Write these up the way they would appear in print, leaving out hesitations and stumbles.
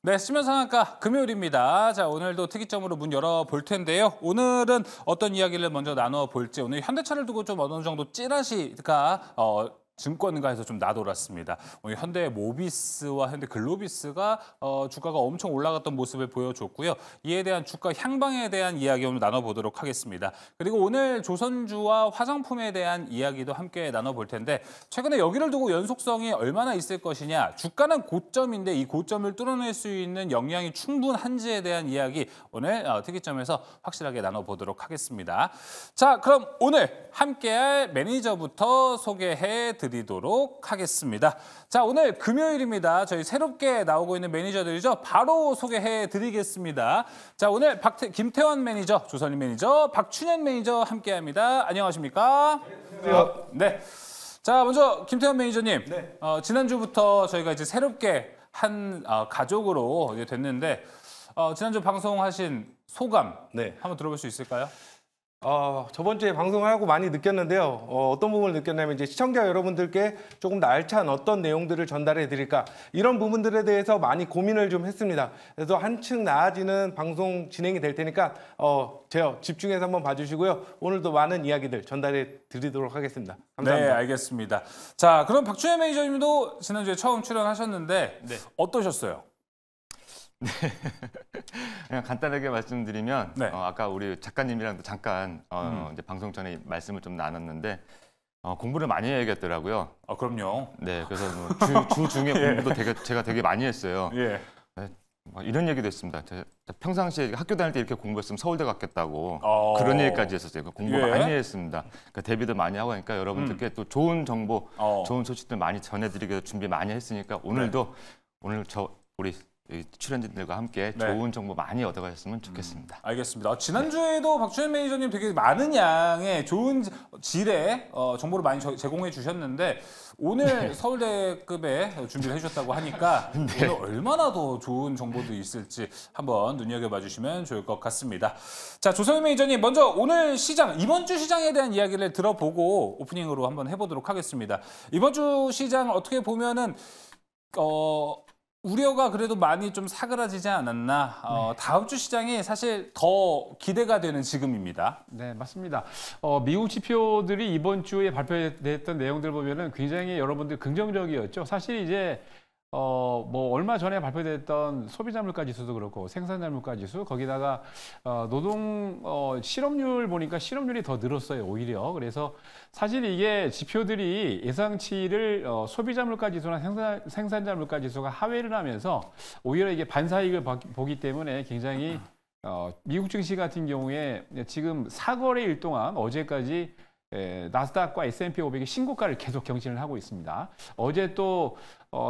네, 시면상한가 금요일입니다. 자, 오늘도 특이점으로 문 열어볼 텐데요. 오늘은 어떤 이야기를 먼저 나눠볼지, 오늘 현대차를 두고 좀 어느 정도 찌라시가 증권가에서 좀 나돌았습니다. 오늘 현대 모비스와 현대 글로비스가 주가가 엄청 올라갔던 모습을 보여줬고요. 이에 대한 주가 향방에 대한 이야기 오늘 나눠보도록 하겠습니다. 그리고 오늘 조선주와 화장품에 대한 이야기도 함께 나눠볼 텐데 최근에 여기를 두고 연속성이 얼마나 있을 것이냐. 주가는 고점인데 이 고점을 뚫어낼 수 있는 역량이 충분한지에 대한 이야기 오늘 특이점에서 확실하게 나눠보도록 하겠습니다. 자, 그럼 오늘 함께할 매니저부터 소개해 드리도록 하겠습니다. 자, 오늘 금요일입니다. 저희 새롭게 나오고 있는 매니저들이죠. 바로 소개해 드리겠습니다. 자, 오늘 김태원 매니저, 조선인 매니저, 박춘현 매니저 함께합니다. 안녕하십니까? 안녕하세요. 네. 자, 먼저 김태원 매니저님. 네. 지난주부터 저희가 이제 새롭게 한 가족으로 이제 됐는데 지난주 방송하신 소감 한번 들어볼 수 있을까요? 저번 주에 방송을 하고 많이 느꼈는데요. 어떤 부분을 느꼈냐면 이제 시청자 여러분들께 조금 더 알찬 어떤 내용들을 전달해 드릴까 이런 부분들에 대해서 많이 고민을 좀 했습니다. 그래서 한층 나아지는 방송 진행이 될 테니까 제가 집중해서 한번 봐주시고요. 오늘도 많은 이야기들 전달해 드리도록 하겠습니다. 감사합니다. 네, 알겠습니다. 자, 그럼 박준현 매니저님도 지난주에 처음 출연하셨는데 어떠셨어요? 네, 그냥 간단하게 말씀드리면 아까 우리 작가님이랑도 잠깐 이제 방송 전에 말씀을 좀 나눴는데 공부를 많이 해야겠더라고요. 그럼요. 네, 그래서 주 중에 공부도 제가 되게 많이 했어요. 네, 이런 얘기도 했습니다. 평상시에 학교 다닐 때 이렇게 공부했으면 서울대 갔겠다고 그런 얘기까지 했었어요. 공부 많이 했습니다. 그러니까 데뷔도 많이 하고 하니까 여러분들께 또 좋은 정보, 좋은 소식들 많이 전해드리기 위해서 준비 많이 했으니까 오늘도 오늘 우리 출연진들과 함께 좋은 정보 많이 얻어가셨으면 좋겠습니다. 알겠습니다. 지난주에도 박준현 매니저님 되게 많은 양의 좋은 질의 정보를 많이 제공해 주셨는데 오늘 서울대급의 준비를 해주셨다고 하니까 오늘 얼마나 더 좋은 정보도 있을지 한번 눈여겨봐 주시면 좋을 것 같습니다. 자, 조선인 매니저님 먼저 오늘 시장, 이번 주 시장에 대한 이야기를 들어보고 오프닝으로 한번 해보도록 하겠습니다. 이번 주 시장 어떻게 보면은 우려가 그래도 많이 좀 사그라지지 않았나. 다음 주 시장이 사실 더 기대가 되는 지금입니다. 네, 맞습니다. 미국 지표들이 이번 주에 발표됐던 내용들 보면은 굉장히 여러분들 긍정적이었죠. 사실 이제 뭐 얼마 전에 발표됐던 소비자 물가 지수도 그렇고 생산자 물가 지수 거기다가 노동 실업률 보니까 실업률이 더 늘었어요, 오히려. 그래서 사실 이게 지표들이 예상치를 소비자 물가 지수나 생산자 물가 지수가 하회를 하면서 오히려 이게 반사이익을 보기 때문에 굉장히 미국 증시 같은 경우에 지금 4거래일 동안 어제까지 나스닥과 S&P 500이 신고가를 계속 경신을 하고 있습니다. 어제 또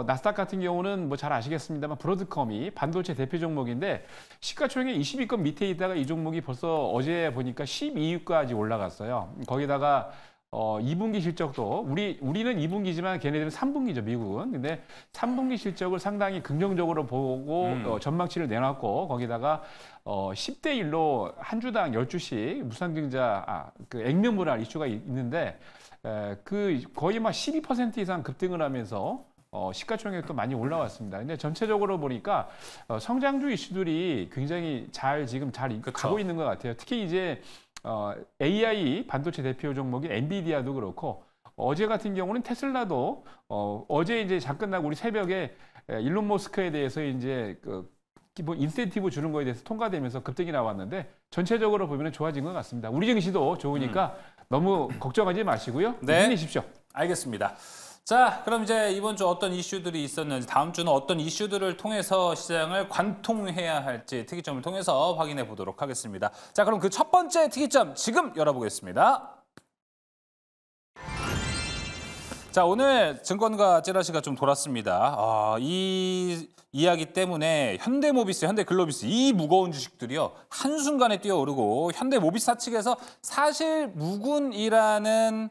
나스닥 같은 경우는 뭐 잘 아시겠습니다만 브로드컴이 반도체 대표 종목인데 시가총액 20위권 밑에 있다가 이 종목이 벌써 어제 보니까 12위까지 올라갔어요. 거기다가 2분기 실적도 우리는 2분기지만 걔네들은 3분기죠, 미국은. 근데 3분기 실적을 상당히 긍정적으로 보고 전망치를 내놨고 거기다가 10대 1로 한 주당 12주씩 무상증자 그 액면불알 이슈가 있는데 그 거의 막 12% 이상 급등을 하면서 시가총액도 많이 올라왔습니다. 근데 전체적으로 보니까 성장주 이슈들이 굉장히 지금 잘 가고 있는 것 같아요. 특히 이제 AI 반도체 대표 종목인 엔비디아도 그렇고 어제 같은 경우는 테슬라도 어제 이제 잠깐 나고 우리 새벽에 일론 머스크에 대해서 이제 기본 인센티브 주는 거에 대해서 통과되면서 급등이 나왔는데 전체적으로 보면 좋아진 것 같습니다. 우리 증시도 좋으니까 너무 걱정하지 마시고요. 힘내십시오. 알겠습니다. 자, 그럼 이제 이번 주 어떤 이슈들이 있었는지, 다음 주는 어떤 이슈들을 통해서 시장을 관통해야 할지 특이점을 통해서 확인해 보도록 하겠습니다. 자, 그럼 그 첫 번째 특이점 지금 열어보겠습니다. 자, 오늘 증권가 찌라시가 좀 돌았습니다. 이 이야기 때문에 현대모비스, 현대글로비스 이 무거운 주식들이요 한순간에 뛰어오르고 현대모비스 측에서 사실 무군이라는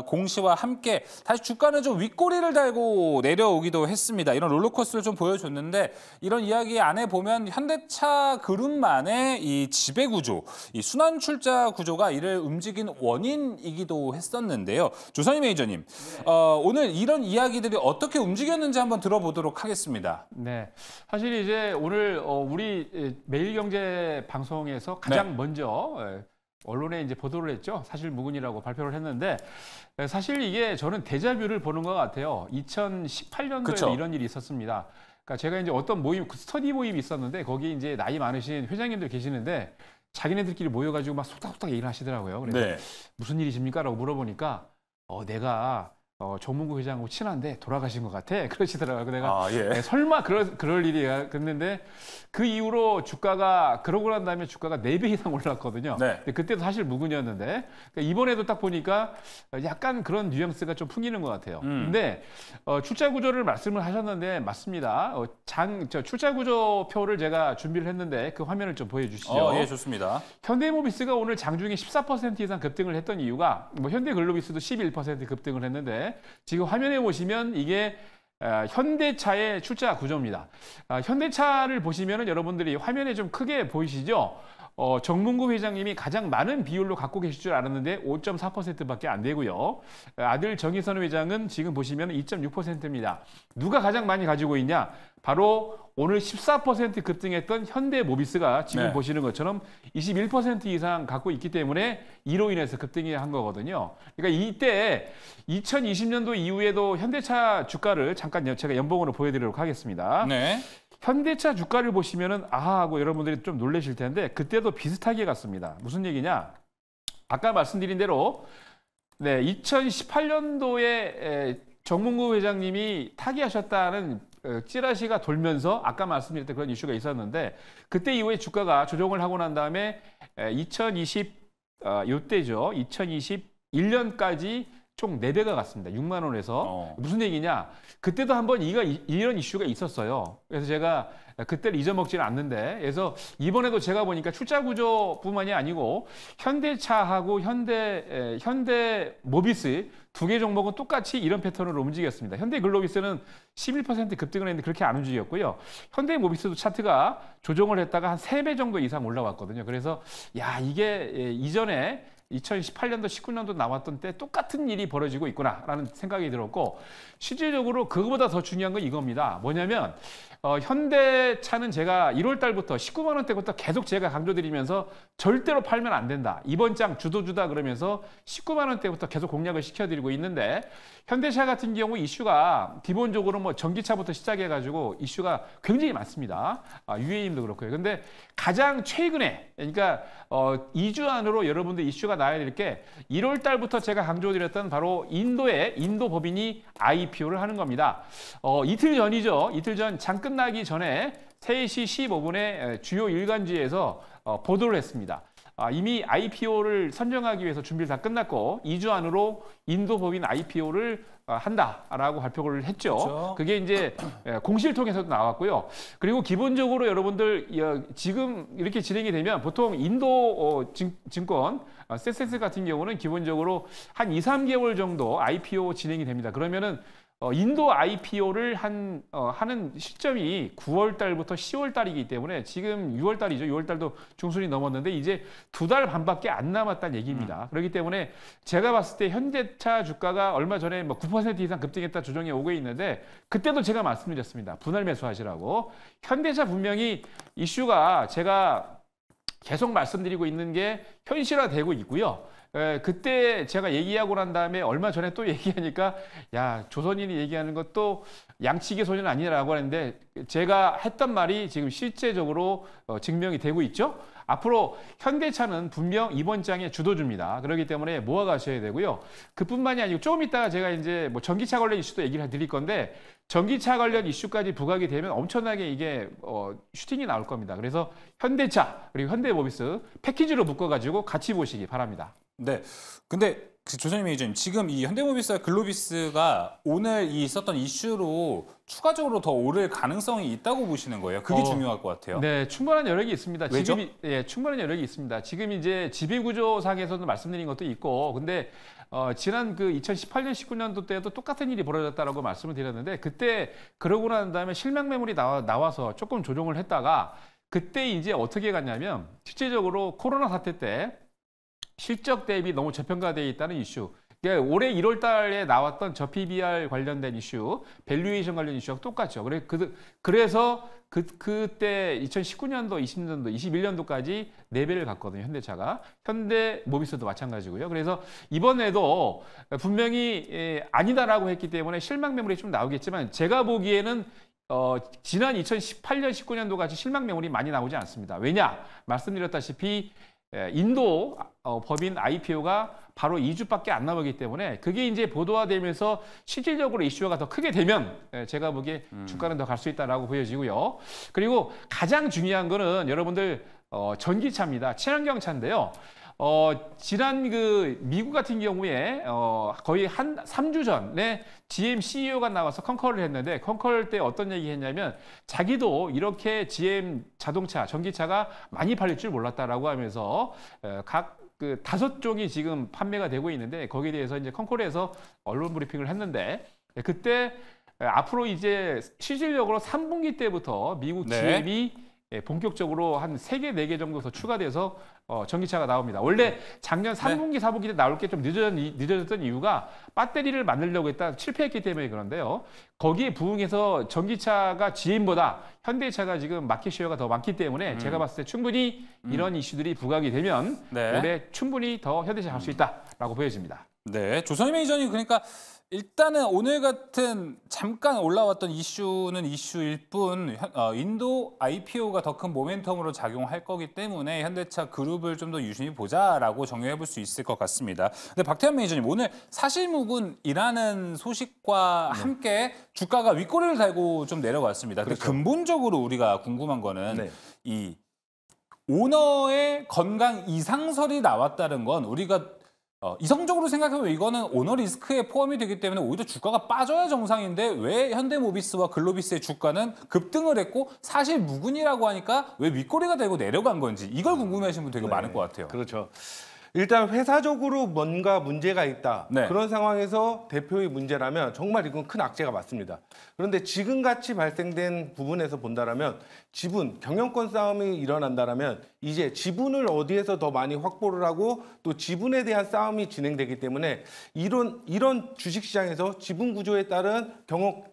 공시와 함께 다시 주가는 좀 윗꼬리를 달고 내려오기도 했습니다. 이런 롤러코스터를 좀 보여줬는데 이런 이야기 안에 보면 현대차 그룹만의 이 지배구조, 이 순환출자 구조가 이를 움직인 원인이기도 했었는데요. 조선인 매니저님, 오늘 이런 이야기들이 어떻게 움직였는지 한번 들어보도록 하겠습니다. 네. 네, 사실 이제 오늘 우리 매일경제 방송에서 가장 먼저 언론에 이제 보도를 했죠. 사실무근이라고 발표를 했는데 사실 이게 저는 데자뷰를 보는 것 같아요. 2018년도에 그쵸. 이런 일이 있었습니다. 그러니까 제가 이제 어떤 모임, 스터디 모임이 있었는데 거기 이제 나이 많으신 회장님들 계시는데 자기네들끼리 모여가지고 막 속닥속닥 얘기를 하시더라고요. 그래서 네. 무슨 일이십니까? 라고 물어보니까 내가 정문구 회장하고 친한데 돌아가신 것 같아. 그러시더라고요. 내가 예. 설마 그럴 일이야. 그랬는데 그 이후로 주가가 그러고 난 다음에 주가가 4배 이상 올랐거든요. 네. 근데 그때도 사실 무근이었는데 그러니까 이번에도 딱 보니까 약간 그런 뉘앙스가 좀 풍기는 것 같아요. 근데 출자 구조를 말씀을 하셨는데 맞습니다. 출자 구조표를 제가 준비를 했는데 그 화면을 좀 보여주시죠. 예, 좋습니다. 현대모비스가 오늘 장중에 14% 이상 급등을 했던 이유가 뭐 현대글로비스도 11% 급등을 했는데 지금 화면에 보시면 이게 현대차의 출자 구조입니다. 현대차를 보시면은 여러분들이 화면에 좀 크게 보이시죠? 정문구 회장님이 가장 많은 비율로 갖고 계실 줄 알았는데 5.4%밖에 안 되고요. 아들 정의선 회장은 지금 보시면 2.6%입니다. 누가 가장 많이 가지고 있냐? 바로 오늘 14% 급등했던 현대모비스가 지금 네. 보시는 것처럼 21% 이상 갖고 있기 때문에 이로 인해서 급등이 한 거거든요. 그러니까 이때 2020년도 이후에도 현대차 주가를 잠깐 제가 연봉으로 보여드리도록 하겠습니다. 네. 현대차 주가를 보시면은 아하 하고 여러분들이 좀 놀라실 텐데 그때도 비슷하게 갔습니다. 무슨 얘기냐? 아까 말씀드린 대로 2018년도에 정문구 회장님이 타기하셨다는 찌라시가 돌면서 아까 말씀드렸던 그런 이슈가 있었는데 그때 이후에 주가가 조정을 하고 난 다음에 2021년까지 총 4배가 갔습니다. 6만 원에서. 무슨 얘기냐? 그때도 한번 이런 이슈가 있었어요. 그래서 제가 그때를 잊어먹지는 않는데 그래서 이번에도 제가 보니까 출자 구조뿐만이 아니고 현대차하고 현대모비스 두 개 종목은 똑같이 이런 패턴으로 움직였습니다. 현대글로비스는 11% 급등을 했는데 그렇게 안 움직였고요. 현대모비스도 차트가 조정을 했다가 한 3배 정도 이상 올라왔거든요. 그래서 이게 이전에 2018년도, 19년도 나왔던 때 똑같은 일이 벌어지고 있구나라는 생각이 들었고 실질적으로 그거보다 더 중요한 건 이겁니다. 뭐냐면 현대차는 제가 1월 달부터 19만 원대부터 계속 제가 강조드리면서 절대로 팔면 안 된다. 이번 장 주도주다 그러면서 19만 원대부터 계속 공략을 시켜드리고 있는데 현대차 같은 경우 이슈가 기본적으로 뭐 전기차부터 시작해가지고 이슈가 굉장히 많습니다. UAM도 그렇고요. 근데 가장 최근에 그러니까 2주 안으로 여러분들 이슈가 나야 될 게 1월 달부터 제가 강조드렸던 바로 인도 법인이 IPO를 하는 겁니다. 이틀 전이죠. 이틀 전 장 끝나기 전에 3시 15분에 주요 일간지에서 보도를 했습니다. 이미 IPO를 선정하기 위해서 준비를 다 끝났고 2주 안으로 인도 법인 IPO를 한다라고 발표를 했죠. 그렇죠. 그게 이제 공시를 통해서도 나왔고요. 그리고 기본적으로 여러분들 지금 이렇게 진행이 되면 보통 인도 증권 세센스 같은 경우는 기본적으로 한 2, 3개월 정도 IPO 진행이 됩니다. 그러면은 인도 IPO를 하는 시점이 9월 달부터 10월 달이기 때문에 지금 6월 달이죠. 6월 달도 중순이 넘었는데 이제 2달 반밖에 안 남았다는 얘기입니다. 그렇기 때문에 제가 봤을 때 현대차 주가가 얼마 전에 뭐 9% 이상 급등했다 조정이 오고 있는데 그때도 제가 말씀드렸습니다. 분할 매수하시라고. 현대차 분명히 이슈가 제가 계속 말씀드리고 있는 게 현실화되고 있고요. 그때 제가 얘기하고 난 다음에 얼마 전에 또 얘기하니까 조선인이 얘기하는 것도 양치기 소년 아니라고 하는데 제가 했던 말이 지금 실제적으로 증명이 되고 있죠. 앞으로 현대차는 분명 이번 장의 주도주입니다. 그렇기 때문에 모아가셔야 되고요. 그뿐만이 아니고 조금 있다가 제가 이제 뭐 전기차 관련 이슈도 얘기를 드릴 건데 전기차 관련 이슈까지 부각이 되면 엄청나게 이게 슈팅이 나올 겁니다. 그래서 현대차 그리고 현대모비스 패키지로 묶어가지고 같이 보시기 바랍니다. 네. 근데 조선님 매니저님 지금 이 현대모비스와 글로비스가 오늘 있었던 이슈로 추가적으로 더 오를 가능성이 있다고 보시는 거예요? 그게 중요할 것 같아요. 네, 충분한 여력이 있습니다. 왜죠? 충분한 여력이 있습니다. 지금 이제 지배구조상에서도 말씀드린 것도 있고, 근데 지난 그 2018년, 19년도 때도 똑같은 일이 벌어졌다라고 말씀을 드렸는데 그때 그러고 난 다음에 실명 매물이 나와서 조금 조정을 했다가 그때 이제 어떻게 갔냐면 실제적으로 코로나 사태 때 실적 대비 너무 저평가되어 있다는 이슈. 그러니까 올해 1월 달에 나왔던 저 PBR 관련된 이슈, 밸류에이션 관련 이슈하고 똑같죠. 그래서 그때 2019년도, 20년도, 21년도까지 4배를 갔거든요, 현대차가. 현대모비스도 마찬가지고요. 그래서 이번에도 분명히 아니다라고 했기 때문에 실망 매물이 좀 나오겠지만 제가 보기에는 지난 2018년, 19년도 같이 실망 매물이 많이 나오지 않습니다. 왜냐? 말씀드렸다시피 인도 법인 IPO가 바로 2주밖에 안 남았기 때문에 그게 이제 보도화되면서 실질적으로 이슈가 더 크게 되면 제가 보기에 주가는 더 갈 수 있다라고 보여지고요. 그리고 가장 중요한 거는 여러분들 전기차입니다. 친환경 차인데요. 지난 미국 같은 경우에 거의 한 3주 전에 GM CEO가 나와서 컨커를 했는데 컨커 때 어떤 얘기 했냐면 자기도 이렇게 GM 자동차, 전기차가 많이 팔릴 줄 몰랐다라고 하면서 각 5종이 지금 판매가 되고 있는데 거기에 대해서 이제 컨콜에서 언론 브리핑을 했는데 그때 앞으로 이제 실질적으로 3분기 때부터 미국 GM이 본격적으로 한 3개, 4개 정도 더 추가돼서 전기차가 나옵니다. 원래 작년 3분기, 4분기 때 나올 게 좀 늦어졌던 이유가 배터리를 만들려고 했다 실패했기 때문에 그런데요. 거기에 부응해서 전기차가 GM보다 현대차가 지금 마켓 쉐어가 더 많기 때문에 제가 봤을 때 충분히 이런 이슈들이 부각이 되면 올해 충분히 더 현대차 갈 수 있다라고 보여집니다. 네, 조선희 매니저님 그러니까 일단은 오늘 같은 잠깐 올라왔던 이슈는 이슈일 뿐 인도 IPO가 더 큰 모멘텀으로 작용할 거기 때문에 현대차 그룹을 좀 더 유심히 보자라고 정리해 볼 수 있을 것 같습니다. 근데 박태환 매니저님 오늘 사실무근이라는 소식과 함께 주가가 윗꼬리를 달고 좀 내려갔습니다. 근데 근본적으로 우리가 궁금한 거는 이 오너의 건강 이상설이 나왔다는 건 우리가 이성적으로 생각해보면 이거는 오너 리스크에 포함이 되기 때문에 오히려 주가가 빠져야 정상인데 왜 현대모비스와 글로비스의 주가는 급등을 했고 사실 무근이라고 하니까 왜 윗꼬리가 되고 내려간 건지 이걸 궁금해하시는 분 되게 많을 것 같아요. 그렇죠. 일단 회사적으로 뭔가 문제가 있다. 네. 그런 상황에서 대표의 문제라면 정말 이건 큰 악재가 맞습니다. 그런데 지금같이 발생된 부분에서 본다라면 지분, 경영권 싸움이 일어난다라면 이제 지분을 어디에서 더 많이 확보를 하고 또 지분에 대한 싸움이 진행되기 때문에 이런 주식시장에서 지분 구조에 따른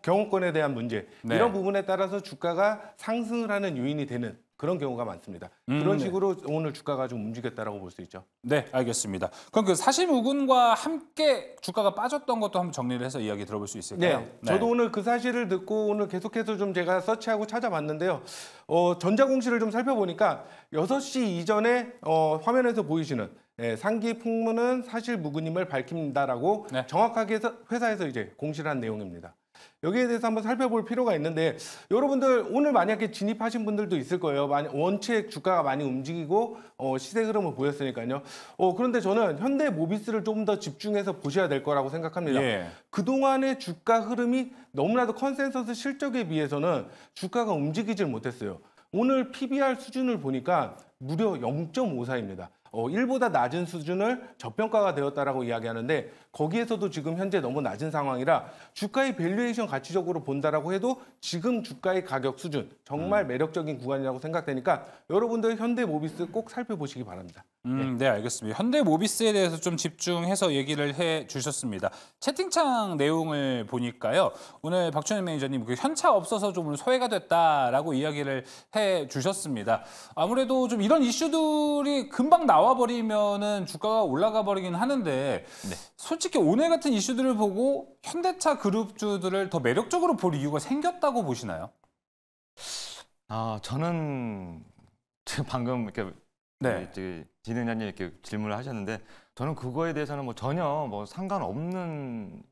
경영권에 대한 문제 이런 부분에 따라서 주가가 상승을 하는 요인이 되는 그런 경우가 많습니다. 그런 식으로 오늘 주가가 좀 움직였다라고 볼 수 있죠. 네, 알겠습니다. 그럼 그 사실무근과 함께 주가가 빠졌던 것도 한번 정리를 해서 이야기 들어볼 수 있을까요? 네, 저도 오늘 그 사실을 듣고 오늘 계속해서 좀 제가 서치하고 찾아봤는데요. 전자공시를 좀 살펴보니까 6시 이전에 화면에서 보이시는 상기 풍문은 사실무근임을 밝힌다라고 정확하게 회사에서 이제 공시를 한 내용입니다. 여기에 대해서 한번 살펴볼 필요가 있는데 여러분들 오늘 만약에 진입하신 분들도 있을 거예요. 원체 주가가 많이 움직이고 시세 흐름을 보였으니까요. 그런데 저는 현대모비스를 좀 더 집중해서 보셔야 될 거라고 생각합니다. 그동안의 주가 흐름이 너무나도 컨센서스 실적에 비해서는 주가가 움직이질 못했어요. 오늘 PBR 수준을 보니까 무려 0.54입니다. 1보다 낮은 수준을 저평가가 되었다라고 이야기하는데 거기에서도 지금 현재 너무 낮은 상황이라 주가의 밸류에이션 가치적으로 본다라고 해도 지금 주가의 가격 수준 정말 매력적인 구간이라고 생각되니까 여러분들 현대모비스 꼭 살펴보시기 바랍니다. 네, 알겠습니다. 현대모비스에 대해서 좀 집중해서 얘기를 해주셨습니다. 채팅창 내용을 보니까요. 오늘 박준현 매니저님 현차 없어서 좀 오늘 소외가 됐다라고 이야기를 해주셨습니다. 아무래도 좀 이런 이슈들이 금방 나와버리면은 주가가 올라가 버리긴 하는데 솔직히 오늘 같은 이슈들을 보고 현대차 그룹주들을 더 매력적으로 볼 이유가 생겼다고 보시나요? 저는 지금 방금 이렇게 진행자님 이렇게 질문을 하셨는데 저는 그거에 대해서는 전혀 상관없는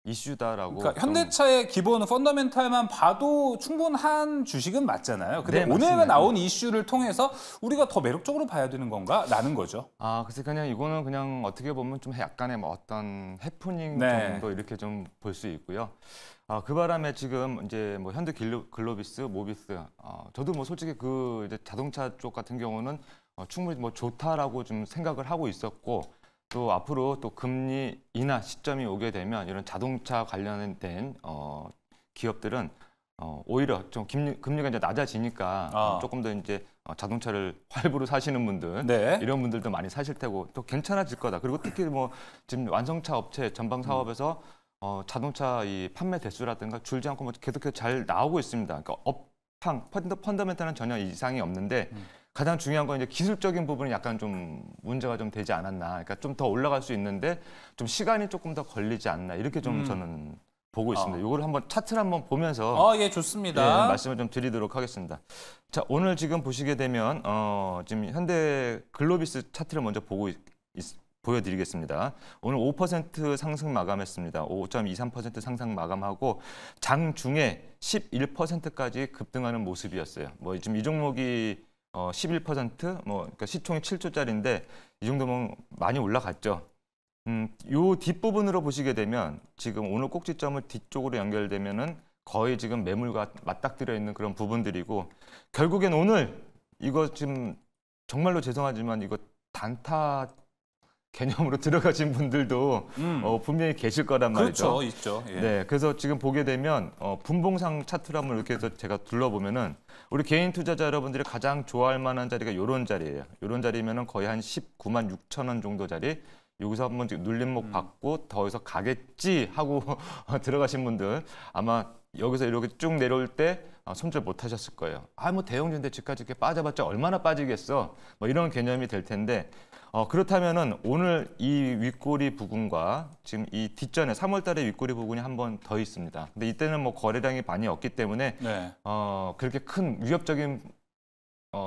이슈다라고. 그러니까 현대차의 기본 펀더멘탈만 봐도 충분한 주식은 맞잖아요. 근데 오늘 맞습니다. 나온 이슈를 통해서 우리가 더 매력적으로 봐야 되는 건가라는 거죠. 그래서 그냥 이거는 그냥 어떻게 보면 좀 약간의 어떤 해프닝 정도 이렇게 좀 볼 수 있고요. 그 바람에 지금 이제 현대 글로비스, 모비스, 저도 솔직히 그 이제 자동차 쪽 같은 경우는 충분히 좋다라고 좀 생각을 하고 있었고. 또 앞으로 또 금리 인하 시점이 오게 되면 이런 자동차 관련된 기업들은 오히려 좀 금리가 이제 낮아지니까 조금 더 이제 자동차를 할부로 사시는 분들 네. 이런 분들도 많이 사실 테고 또 괜찮아질 거다. 그리고 특히 뭐 지금 완성차 업체 전방 사업에서 자동차 이 판매 대수라든가 줄지 않고 뭐 계속해서 잘 나오고 있습니다. 그러니까 업황 펀더멘탈은 전혀 이상이 없는데 가장 중요한 건 이제 기술적인 부분이 약간 좀 문제가 좀 되지 않았나. 그러니까 좀 더 올라갈 수 있는데 좀 시간이 조금 더 걸리지 않나 이렇게 좀 저는 보고 있습니다. 이거를 한번 차트를 한번 보면서 예, 좋습니다. 말씀을 좀 드리도록 하겠습니다. 자, 오늘 지금 보시게 되면 지금 현대 글로비스 차트를 먼저 보여드리겠습니다. 오늘 5% 상승 마감했습니다. 5.23% 상승 마감하고 장중에 11%까지 급등하는 모습이었어요. 뭐 지금 이 종목이 11% 그러니까 시총이 7조짜리인데 이 정도면 많이 올라갔죠. 요 뒷부분으로 보시게 되면 지금 오늘 꼭지점을 뒤쪽으로 연결되면은 거의 지금 매물과 맞닥뜨려 있는 그런 부분들이고 결국엔 오늘 이거 지금 정말로 죄송하지만 이거 단타 개념으로 들어가신 분들도 분명히 계실 거란 말이죠. 그렇죠, 있죠. 예. 네, 그래서 지금 보게 되면 분봉상 차트를 한번 이렇게 해서 제가 둘러보면은 우리 개인 투자자 여러분들이 가장 좋아할 만한 자리가 이런 자리예요. 이런 자리면은 거의 한 19만 6천 원 정도 자리. 여기서 한번 눌림목 받고 더 이상 가겠지 하고 들어가신 분들 아마 여기서 이렇게 쭉 내려올 때 손절 못 하셨을 거예요. 뭐 대형주인데 집까지 이렇게 빠져봤자 얼마나 빠지겠어. 뭐 이런 개념이 될 텐데 그렇다면은 오늘 이 윗꼬리 부분과 지금 이 뒷전에 3월 달에 윗꼬리 부분이 한 번 더 있습니다. 근데 이때는 뭐 거래량이 많이 없기 때문에 네. 그렇게 큰 위협적인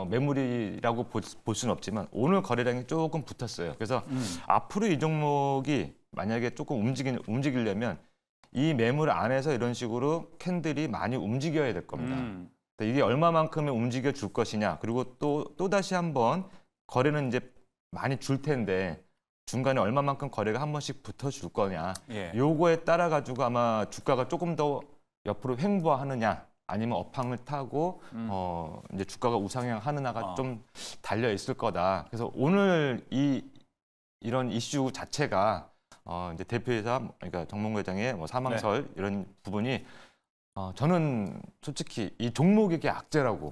매물이라고 볼 수는 없지만 오늘 거래량이 조금 붙었어요. 그래서 앞으로 이 종목이 만약에 조금 움직이려면 이 매물 안에서 이런 식으로 캔들이 많이 움직여야 될 겁니다. 이게 얼마만큼의 움직여 줄 것이냐. 그리고 또 다시 한번 거래는 이제 많이 줄 텐데 중간에 얼마만큼 거래가 한 번씩 붙어 줄 거냐. 예. 요거에 따라 가지고 아마 주가가 조금 더 옆으로 횡보하느냐. 아니면 업황을 타고 이제 주가가 우상향 하느냐가 좀 달려 있을 거다. 그래서 오늘 이런 이슈 자체가 이제 대표이사 그러니까 정몽구 회장의 뭐 사망설 이런 부분이 저는 솔직히 이 종목에게 악재라고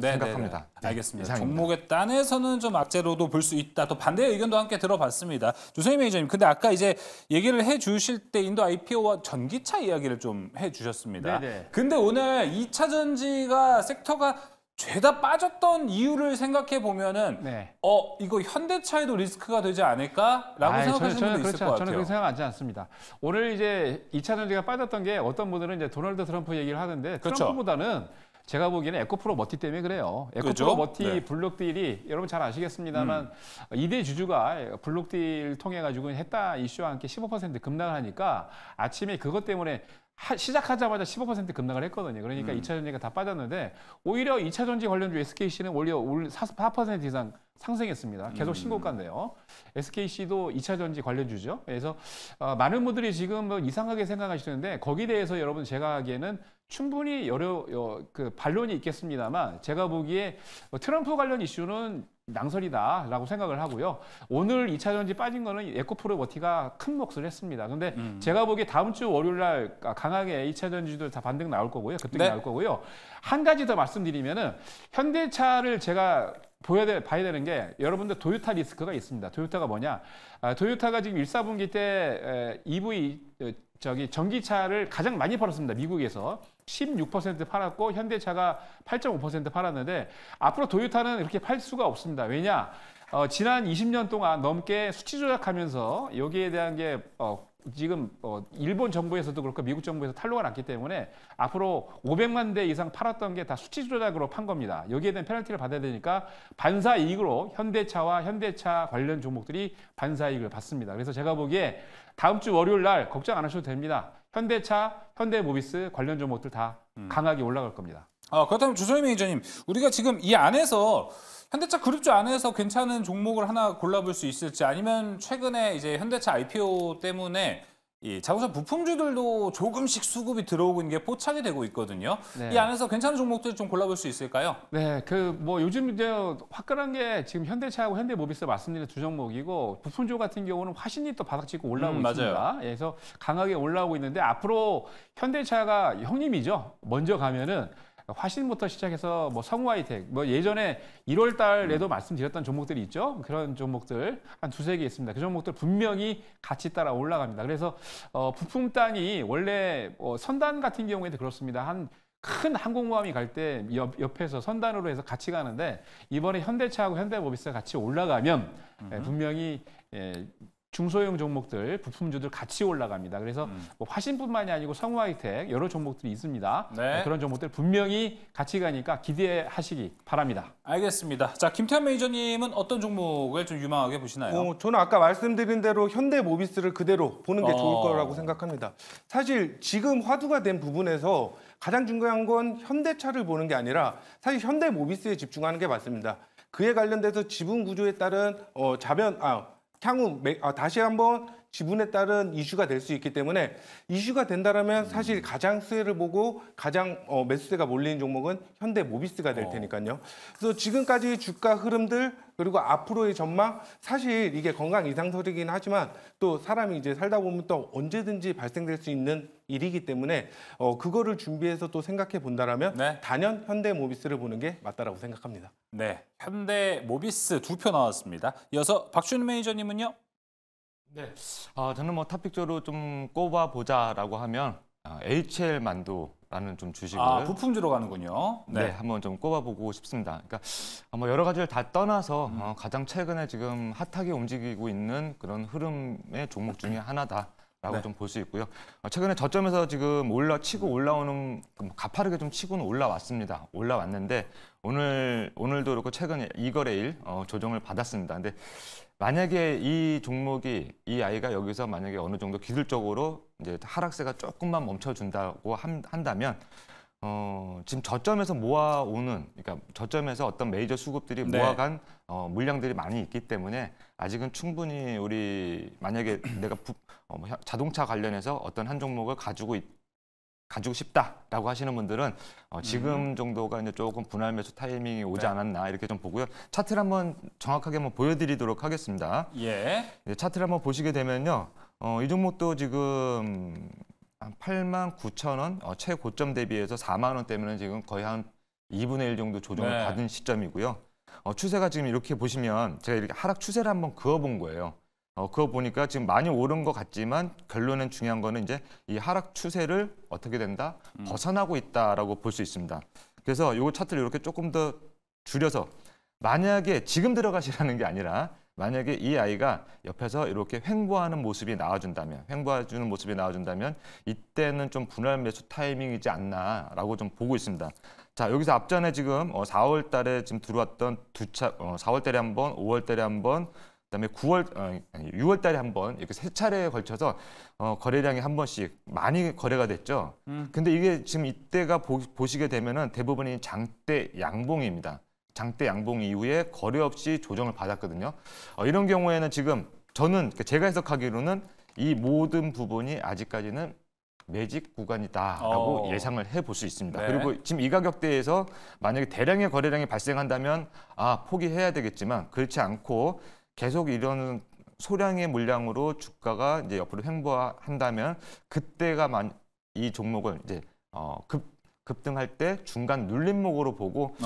생각합니다. 네, 알겠습니다. 이상입니다. 종목에 딴에서는 좀 악재로도 볼 수 있다. 또 반대의 의견도 함께 들어봤습니다. 조성희 매니저님, 근데 아까 이제 얘기를 해주실 때 인도 IPO와 전기차 이야기를 좀 해주셨습니다. 네네. 근데 오늘 2차 전지가 섹터가 죄다 빠졌던 이유를 생각해 보면은 이거 현대차에도 리스크가 되지 않을까라고 생각하시는 분도 있을 것 같아요. 저는 그렇게 생각하지 않습니다. 오늘 이제 2차 전지가 빠졌던 게 어떤 분들은 이제 도널드 트럼프 얘기를 하는데 트럼프보다는 제가 보기에는 에코프로 머티 때문에 그래요. 에코프로 머티 블록딜이 여러분 잘 아시겠습니다만 2대 주주가 블록딜 통해 가지고 했다 이슈와 함께 15% 급락을 하니까 아침에 그것 때문에 시작하자마자 15% 급락을 했거든요. 그러니까 2차 전지가 다 빠졌는데 오히려 2차 전지 관련주 SKC는 오히려 4% 이상 상승했습니다. 계속 신고가인데요. SKC도 2차 전지 관련주죠. 그래서 많은 분들이 지금 뭐 이상하게 생각하시는데 거기에 대해서 여러분 제가 하기에는 충분히 여러 반론이 있겠습니다만 제가 보기에 트럼프 관련 이슈는 낭설이다라고 생각을 하고요. 오늘 2차 전지 빠진 거는 에코프로 머티가 큰 몫을 했습니다. 근데 제가 보기에 다음 주 월요일 날 강하게 2차 전지도 다 반등 나올 거고요. 급등이 나올 거고요. 한 가지 더 말씀드리면은 현대차를 제가 봐야 되는 게 여러분들 도요타 리스크가 있습니다. 도요타가 뭐냐? 도요타가 지금 1사분기 때 EV 전기차를 가장 많이 팔았습니다. 미국에서 16% 팔았고 현대차가 8.5% 팔았는데 앞으로 도요타는 이렇게 팔 수가 없습니다. 왜냐? 지난 20년 동안 넘게 수치 조작하면서 여기에 대한 게 지금 일본 정부에서도 그렇고 미국 정부에서 탄로가 났기 때문에 앞으로 500만 대 이상 팔았던 게 다 수치 조작으로 판 겁니다. 여기에 대한 페널티를 받아야 되니까 반사 이익으로 현대차와 현대차 관련 종목들이 반사 이익을 받습니다. 그래서 제가 보기에 다음 주 월요일 날 걱정 안 하셔도 됩니다. 현대차, 현대모비스 관련 종목들 다 강하게 올라갈 겁니다. 그렇다면 조성희 매니저님, 우리가 지금 이 안에서 현대차 그룹주 안에서 괜찮은 종목을 하나 골라볼 수 있을지 아니면 최근에 이제 현대차 IPO 때문에 이 자동차 부품주들도 조금씩 수급이 들어오고 있는 게 포착이 되고 있거든요. 네. 이 안에서 괜찮은 종목들 좀 골라볼 수 있을까요? 네, 뭐 요즘 이제 화끈한 게 지금 현대차하고 현대모비스 말씀드린 두 종목이고 부품주 같은 경우는 화신이 또 바닥 찍고 올라오고 있습니다. 맞아요. 그래서 강하게 올라오고 있는데 앞으로 현대차가 형님이죠. 먼저 가면은 화신부터 시작해서 뭐 성우하이텍, 뭐 예전에 1월 달에도 말씀드렸던 종목들이 있죠. 그런 종목들 한 두세 개 있습니다. 그 종목들 분명히 같이 따라 올라갑니다. 그래서 부품 땅이 원래 선단 같은 경우에도 그렇습니다. 한 큰 항공모함이 갈 때 옆에서 선단으로 해서 같이 가는데 이번에 현대차하고 현대모비스가 같이 올라가면 분명히 중소형 종목들, 부품주들 같이 올라갑니다. 그래서 뭐 화신뿐만이 아니고 성우하이텍 여러 종목들이 있습니다. 네. 그런 종목들 분명히 같이 가니까 기대하시기 바랍니다. 알겠습니다. 자, 김태현 매니저님은 어떤 종목을 좀 유망하게 보시나요? 저는 아까 말씀드린 대로 현대모비스를 그대로 보는 게 좋을 거라고 생각합니다. 사실 지금 화두가 된 부분에서 가장 중요한 건 현대차를 보는 게 아니라 사실 현대모비스에 집중하는 게 맞습니다. 그에 관련돼서 지분 구조에 따른 향후 다시 한번 지분에 따른 이슈가 될 수 있기 때문에 이슈가 된다면 사실 가장 수혜를 보고 가장 매수세가 몰리는 종목은 현대모비스가 될 테니까요. 그래서 지금까지 주가 흐름들 그리고 앞으로의 전망 사실 이게 건강 이상설이긴 하지만 또 사람이 이제 살다 보면 또 언제든지 발생될 수 있는 일이기 때문에 그거를 준비해서 또 생각해 본다라면 네. 단연 현대모비스를 보는 게 맞다라고 생각합니다. 네, 현대모비스 2표 나왔습니다. 이어서 박준우 매니저님은요? 네, 저는 뭐 탑픽적으로 좀 꼽아보자라고 하면 HL 만두라는 좀 주식을 부품주로 가는군요. 네, 한번 좀 꼽아보고 싶습니다. 그러니까 뭐 여러 가지를 다 떠나서 가장 최근에 지금 핫하게 움직이고 있는 그런 흐름의 종목 중에 하나다. 라고 네. 좀 볼 수 있고요. 최근에 저점에서 지금 치고 올라오는 가파르게 좀 치고는 올라왔습니다. 올라왔는데 오늘도 그렇고 최근에 2거래일 조정을 받았습니다. 근데 만약에 이 종목이 이 아이가 여기서 만약에 어느 정도 기술적으로 이제 하락세가 조금만 멈춰준다고 한다면 지금 저점에서 모아오는, 그러니까 저점에서 어떤 메이저 수급들이 네. 모아간 물량들이 많이 있기 때문에 아직은 충분히 우리 만약에 내가 자동차 관련해서 어떤 한 종목을 가지고 싶다라고 하시는 분들은 지금 정도가 이제 조금 분할 매수 타이밍이 오지 네. 않았나 이렇게 좀 보고요. 차트를 한번 정확하게 한번 보여드리도록 하겠습니다. 예. 차트를 한번 보시게 되면요, 이 종목도 지금 한 89,000원, 최고점 대비해서 4만 원 때문에 지금 거의 한 2분의 1 정도 조정을 네. 받은 시점이고요. 추세가 지금 이렇게 보시면 제가 이렇게 하락 추세를 한번 그어본 거예요. 그거 보니까 지금 많이 오른 것 같지만 결론은 중요한 거는 이제 이 하락 추세를 어떻게 된다? 벗어나고 있다라고 볼 수 있습니다. 그래서 이 차트를 이렇게 조금 더 줄여서 만약에 지금 들어가시라는 게 아니라 만약에 이 아이가 옆에서 이렇게 횡보하는 모습이 나와준다면, 이때는 좀 분할 매수 타이밍이지 않나라고 좀 보고 있습니다. 자, 여기서 앞전에 지금 4월 달에 지금 들어왔던 4월 달에 한 번, 5월 달에 한 번, 그다음에 6월 달에 한 번 이렇게 세 차례에 걸쳐서 거래량이 한 번씩 많이 거래가 됐죠. 근데 이게 지금 이때가 보시게 되면은 대부분이 장대 양봉입니다. 장대 양봉 이후에 거래 없이 조정을 받았거든요. 이런 경우에는 지금 저는 제가 해석하기로는 이 모든 부분이 아직까지는 매직 구간이다라고 예상을 해볼 수 있습니다. 네. 그리고 지금 이 가격대에서 만약에 대량의 거래량이 발생한다면 포기해야 되겠지만 그렇지 않고 계속 이런 소량의 물량으로 주가가 이제 옆으로 횡보한다면 그때가 이 종목을 이제 급등할 때 중간 눌림목으로 보고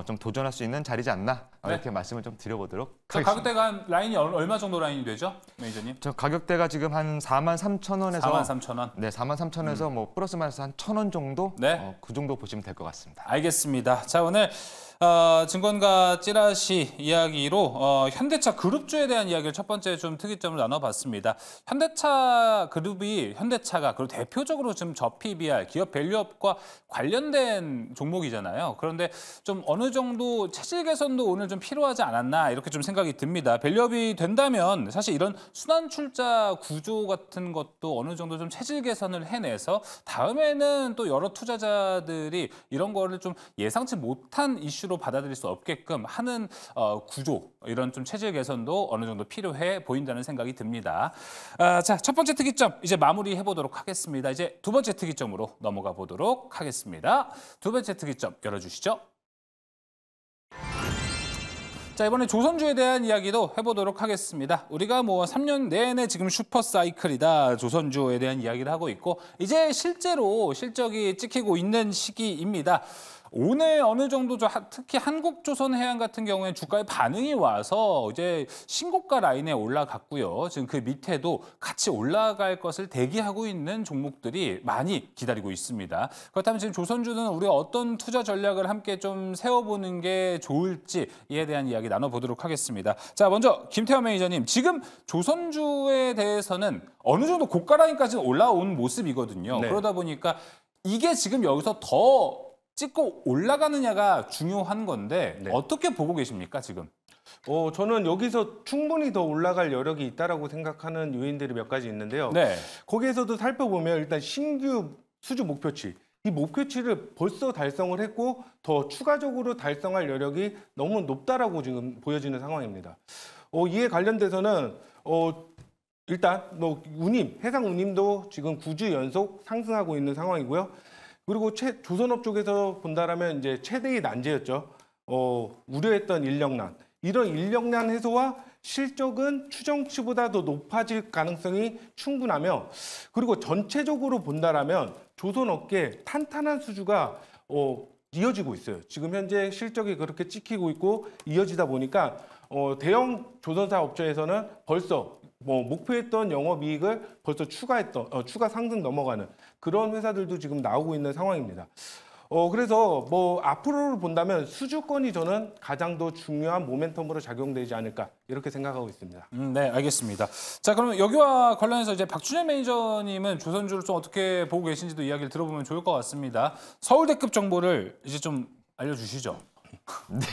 좀 도전할 수 있는 자리지 않나 이렇게 말씀을 좀 드려보도록 하겠습니다. 가격대가 라인이 얼마 정도 라인이 되죠, 매니저님? 저 가격대가 지금 한 43,000원에서 43,000원. 네, 43,000원에서 뭐 플러스 마이너스 한 1,000원 정도 네. 그 정도 보시면 될 것 같습니다. 알겠습니다. 자, 오늘 증권가 찌라시 이야기로 현대차 그룹주에 대한 이야기를 첫 번째 좀 특이점을 나눠봤습니다. 현대차가 그리고 대표적으로 지금 저 PBR, 기업 밸류업과 관련된 종목이잖아요. 그런데 좀 어느 정도 체질 개선도 오늘 좀 필요하지 않았나 이렇게 좀 생각이 듭니다. 밸류업이 된다면 사실 이런 순환 출자 구조 같은 것도 어느 정도 좀 체질 개선을 해내서 다음에는 또 여러 투자자들이 이런 거를 좀 예상치 못한 이슈 이슈로 받아들일 수 없게끔 하는 구조, 이런 좀 체질 개선도 어느 정도 필요해 보인다는 생각이 듭니다. 자, 첫 번째 특이점 이제 마무리해 보도록 하겠습니다. 이제 두 번째 특이점으로 넘어가 보도록 하겠습니다. 두 번째 특이점 열어주시죠. 자, 이번에 조선주에 대한 이야기도 해보도록 하겠습니다. 우리가 뭐 3년 내내 지금 슈퍼사이클이다, 조선주에 대한 이야기를 하고 있고 이제 실제로 실적이 찍히고 있는 시기입니다. 오늘 어느 정도 특히 한국조선해양 같은 경우에 주가의 반응이 와서 이제 신고가 라인에 올라갔고요. 지금 그 밑에도 같이 올라갈 것을 대기하고 있는 종목들이 많이 기다리고 있습니다. 그렇다면 지금 조선주는 우리가 어떤 투자 전략을 함께 좀 세워보는 게 좋을지에 대한 이야기 나눠보도록 하겠습니다. 자, 먼저 김태현 매니저님, 지금 조선주에 대해서는 어느 정도 고가 라인까지는 올라온 모습이거든요. 네. 그러다 보니까 이게 지금 여기서 더 찍고 올라가느냐가 중요한 건데 네. 어떻게 보고 계십니까, 지금? 저는 여기서 충분히 더 올라갈 여력이 있다라고 생각하는 요인들이 몇 가지 있는데요. 네. 거기에서도 살펴보면 일단 신규 수주 목표치, 이 목표치를 벌써 달성을 했고 더 추가적으로 달성할 여력이 너무 높다라고 지금 보여지는 상황입니다. 이에 관련돼서는 일단 해상 운임도 지금 9주 연속 상승하고 있는 상황이고요. 그리고 조선업 쪽에서 본다라면 이제 최대의 난제였죠. 우려했던 인력난. 이런 인력난 해소와 실적은 추정치보다 더 높아질 가능성이 충분하며, 그리고 전체적으로 본다라면 조선업계 탄탄한 수주가 이어지고 있어요. 지금 현재 실적이 그렇게 찍히고 있고 이어지다 보니까 대형 조선사 업체에서는 벌써 목표했던 영업이익을 벌써 추가 상승 넘어가는 그런 회사들도 지금 나오고 있는 상황입니다. 그래서 앞으로를 본다면 수주권이 저는 가장 더 중요한 모멘텀으로 작용되지 않을까 이렇게 생각하고 있습니다. 네, 알겠습니다. 자, 그러면 여기와 관련해서 이제 박준현 매니저님은 조선주를 좀 어떻게 보고 계신지도 이야기를 들어보면 좋을 것 같습니다. 서울대급 정보를 이제 좀 알려주시죠. 네.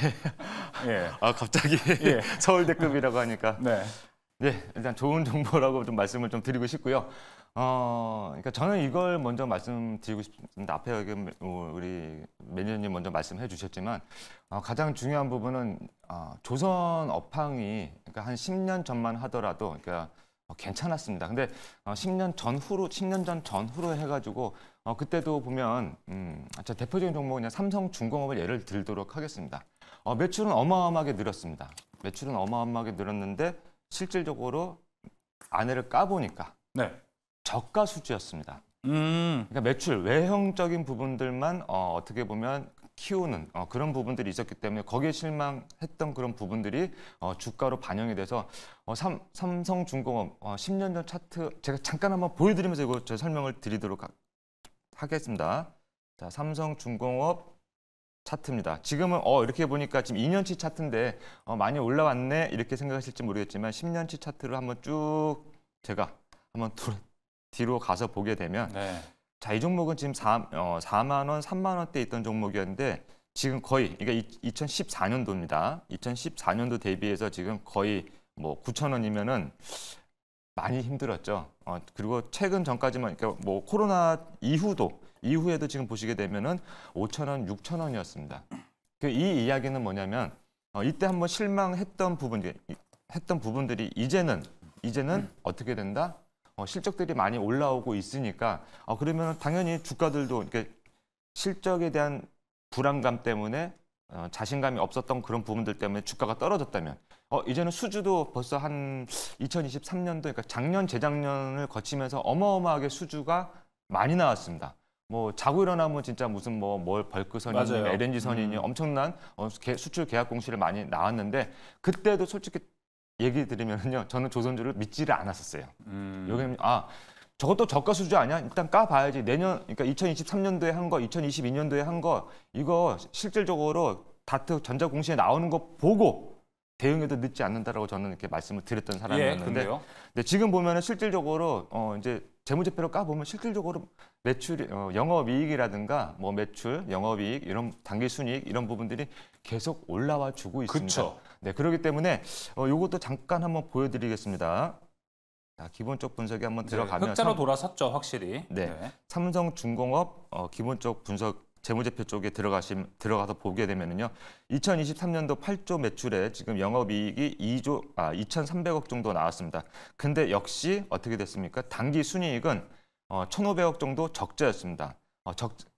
예. 갑자기 예. 서울대급이라고 하니까. 네. 네, 일단 좋은 정보라고 좀 말씀을 좀 드리고 싶고요. 그러니까 저는 이걸 먼저 말씀드리고 싶습니다. 앞에 여기 우리 매니저님 먼저 말씀해 주셨지만 가장 중요한 부분은 조선 업황이 그러니까 한 10년 전만 하더라도 그러니까 괜찮았습니다. 근데 10년 전후로 해가지고 그때도 보면 대표적인 종목은 그냥 삼성중공업을 예를 들도록 하겠습니다. 매출은 어마어마하게 늘었습니다. 매출은 어마어마하게 늘었는데 실질적으로 안에를 까보니까 네. 저가 수주였습니다. 그러니까 매출 외형적인 부분들만 어떻게 보면 키우는 그런 부분들이 있었기 때문에 거기에 실망했던 그런 부분들이 주가로 반영이 돼서 삼성중공업 10년 전 차트 제가 잠깐 한번 보여드리면서 이거 저 설명을 드리도록 하겠습니다. 자, 삼성중공업 차트입니다. 지금은 이렇게 보니까 지금 2년치 차트인데 많이 올라왔네 이렇게 생각하실지 모르겠지만 10년치 차트를 한번 쭉 제가 한번 뒤로 가서 보게 되면 네. 자, 이 종목은 지금 4만 원, 3만 원대 있던 종목이었는데 지금 거의 그러니까 2014년도입니다. 2014년도 대비해서 지금 거의 9천 원이면은 많이 힘들었죠. 그리고 최근 전까지만 그러니까 코로나 이후에도 지금 보시게 되면은 5천 원, 6천 원이었습니다. 이 이야기는 뭐냐면 이때 한번 실망했던 부분들이 이제는 어떻게 된다? 실적들이 많이 올라오고 있으니까 그러면 당연히 주가들도 이렇게 실적에 대한 불안감 때문에 자신감이 없었던 그런 부분들 때문에 주가가 떨어졌다면 이제는 수주도 벌써 한 2023년도 그러니까 작년 재작년을 거치면서 어마어마하게 수주가 많이 나왔습니다. 자고 일어나면 진짜 무슨 벌크선이니 LNG선이니 엄청난 수출 계약 공시를 많이 나왔는데 그때도 솔직히 얘기 드리면요, 저는 조선주를 믿지를 않았었어요. 여기는 저것도 저가 수주 아니야? 일단 까봐야지. 그러니까 2023년도에 한 거, 2022년도에 한 거, 이거 실질적으로 다트 전자 공시에 나오는 거 보고 대응해도 늦지 않는다라고 저는 이렇게 말씀을 드렸던 사람이었는데, 근데 지금 보면은 실질적으로 이제 재무제표로 까보면 실질적으로 매출, 영업이익이라든가 매출, 영업이익 이런 당기순이익 이런 부분들이 계속 올라와 주고 있습니다. 그쵸. 네, 그렇기 때문에 이것도 잠깐 한번 보여드리겠습니다. 자, 기본적 분석이 한번 들어가면 흑자로 돌아섰죠, 확실히. 네, 삼성중공업 기본적 분석 재무제표 쪽에 들어가서 보게 되면은요. 2023년도 8조 매출에 지금 영업이익이 2,300억 정도 나왔습니다. 근데 역시 어떻게 됐습니까? 단기 순이익은 1,500억 정도 적자였습니다.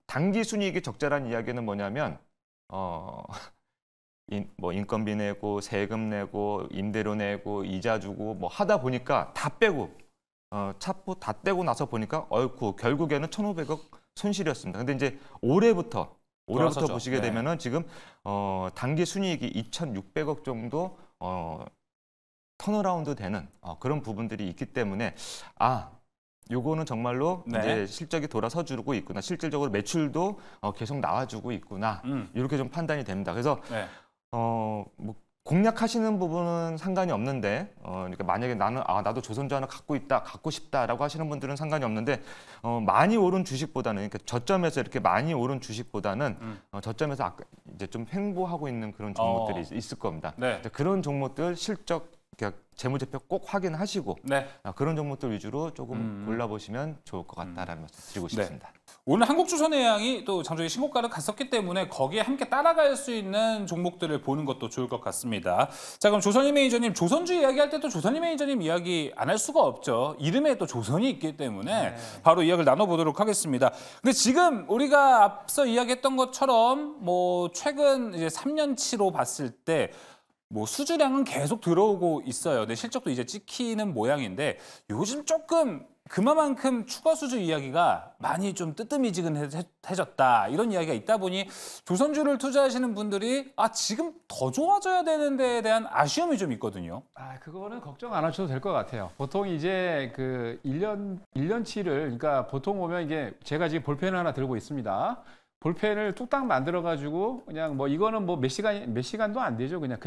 단기 순이익이 적자라는 이야기는 뭐냐면 뭐 인건비 내고 세금 내고 임대료 내고 이자 주고 뭐 하다 보니까 다 빼고 차포 다 떼고 나서 보니까 어이쿠 결국에는 1,500억 손실이었습니다. 근데 이제 올해부터 돌아서죠. 보시게 되면은 지금 단기 순이익이 2,600억 정도 턴어라운드 되는 그런 부분들이 있기 때문에 요거는 정말로 이제 실적이 돌아서 주고 있구나. 실질적으로 매출도 계속 나와주고 있구나. 이렇게 좀 판단이 됩니다. 그래서 뭐 공략하시는 부분은 상관이 없는데 그러니까 만약에 나도 조선주 하나 갖고 싶다라고 하시는 분들은 상관이 없는데 많이 오른 주식보다는 그러니까 저점에서 이렇게 많이 오른 주식보다는 저점에서 이제 좀 횡보하고 있는 그런 종목들이 있을 겁니다. 그런 종목들 실적 재무제표 꼭 확인하시고 그런 종목들 위주로 조금 골라보시면 좋을 것 같다라는 말씀 드리고 싶습니다. 오늘 한국주선해양이 또 장중에 신고가를 갔었기 때문에 거기에 함께 따라갈 수 있는 종목들을 보는 것도 좋을 것 같습니다. 자, 그럼 조선희 매니저님, 조선주 이야기할 때 또 조선희 매니저님 이야기 안 할 수가 없죠. 이름에 또 조선이 있기 때문에 바로 이야기를 나눠보도록 하겠습니다. 근데 지금 우리가 앞서 이야기했던 것처럼 뭐 최근 이제 3년치로 봤을 때 뭐 수주량은 계속 들어오고 있어요. 근데 실적도 이제 찍히는 모양인데 요즘 조금 그만큼 추가 수주 이야기가 많이 좀 뜨뜻미지근해졌다. 이런 이야기가 있다 보니 조선주를 투자하시는 분들이 지금 더 좋아져야 되는 데에 대한 아쉬움이 좀 있거든요. 그거는 걱정 안 하셔도 될 것 같아요. 보통 이제 그 1년치를 그러니까 보통 보면 이게 제가 지금 볼펜을 하나 들고 있습니다. 볼펜을 뚝딱 만들어가지고 그냥 뭐 이거는 뭐 몇 시간도 안 되죠. 그냥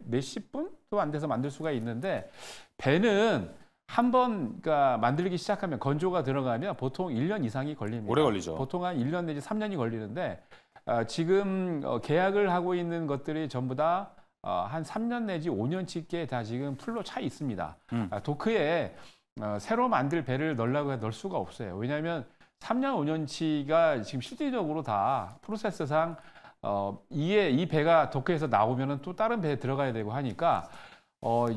몇십 분도 안 돼서 만들 수가 있는데 배는 한번 그러니까 만들기 시작하면 건조가 들어가면 보통 1년 이상이 걸립니다. 오래 걸리죠. 보통 한 1년 내지 3년이 걸리는데 지금 계약을 하고 있는 것들이 전부 다 한 3년 내지 5년치께 다 지금 풀로 차 있습니다. 도크에 새로 만들 배를 넣을 수가 없어요. 왜냐하면 3년, 5년치가 지금 실질적으로 다 프로세스상 이 배가 도크에서 나오면은 또 다른 배에 들어가야 되고 하니까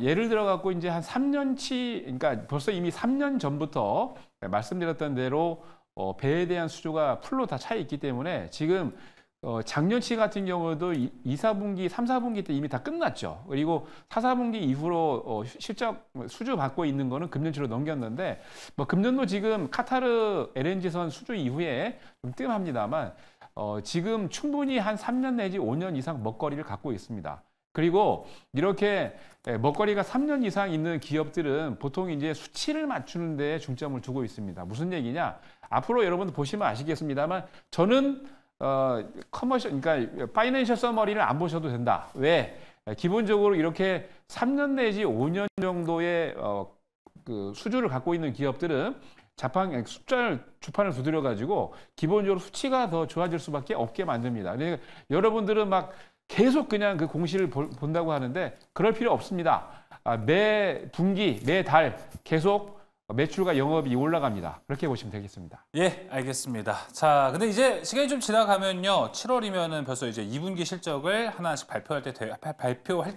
예를 들어 갖고 이제 한 3년치, 그러니까 벌써 이미 3년 전부터 말씀드렸던 대로 배에 대한 수주가 풀로 다 차 있기 때문에 지금 작년치 같은 경우도 2, 4분기, 3, 4분기 때 이미 다 끝났죠. 그리고 4, 4분기 이후로 실적 수주 받고 있는 거는 금년치로 넘겼는데 뭐 금년도 지금 카타르 LNG선 수주 이후에 좀 뜸합니다만 지금 충분히 한 3년 내지 5년 이상 먹거리를 갖고 있습니다. 그리고 이렇게 먹거리가 3년 이상 있는 기업들은 보통 이제 수치를 맞추는 데 중점을 두고 있습니다. 무슨 얘기냐? 앞으로 여러분들 보시면 아시겠습니다만 저는 그러니까 파이낸셜 서머리를 안 보셔도 된다. 왜? 기본적으로 이렇게 3년 내지 5년 정도의 그 수주를 갖고 있는 기업들은 주판을 두드려 가지고 기본적으로 수치가 더 좋아질 수밖에 없게 만듭니다. 그러니까 여러분들은 막 계속 그냥 그 공시를 본다고 하는데 그럴 필요 없습니다. 매 분기, 매 달 계속 매출과 영업이 올라갑니다. 그렇게 보시면 되겠습니다. 예, 알겠습니다. 자, 근데 이제 시간이 좀 지나가면요. 7월이면은 벌써 이제 2분기 실적을 하나씩 발표할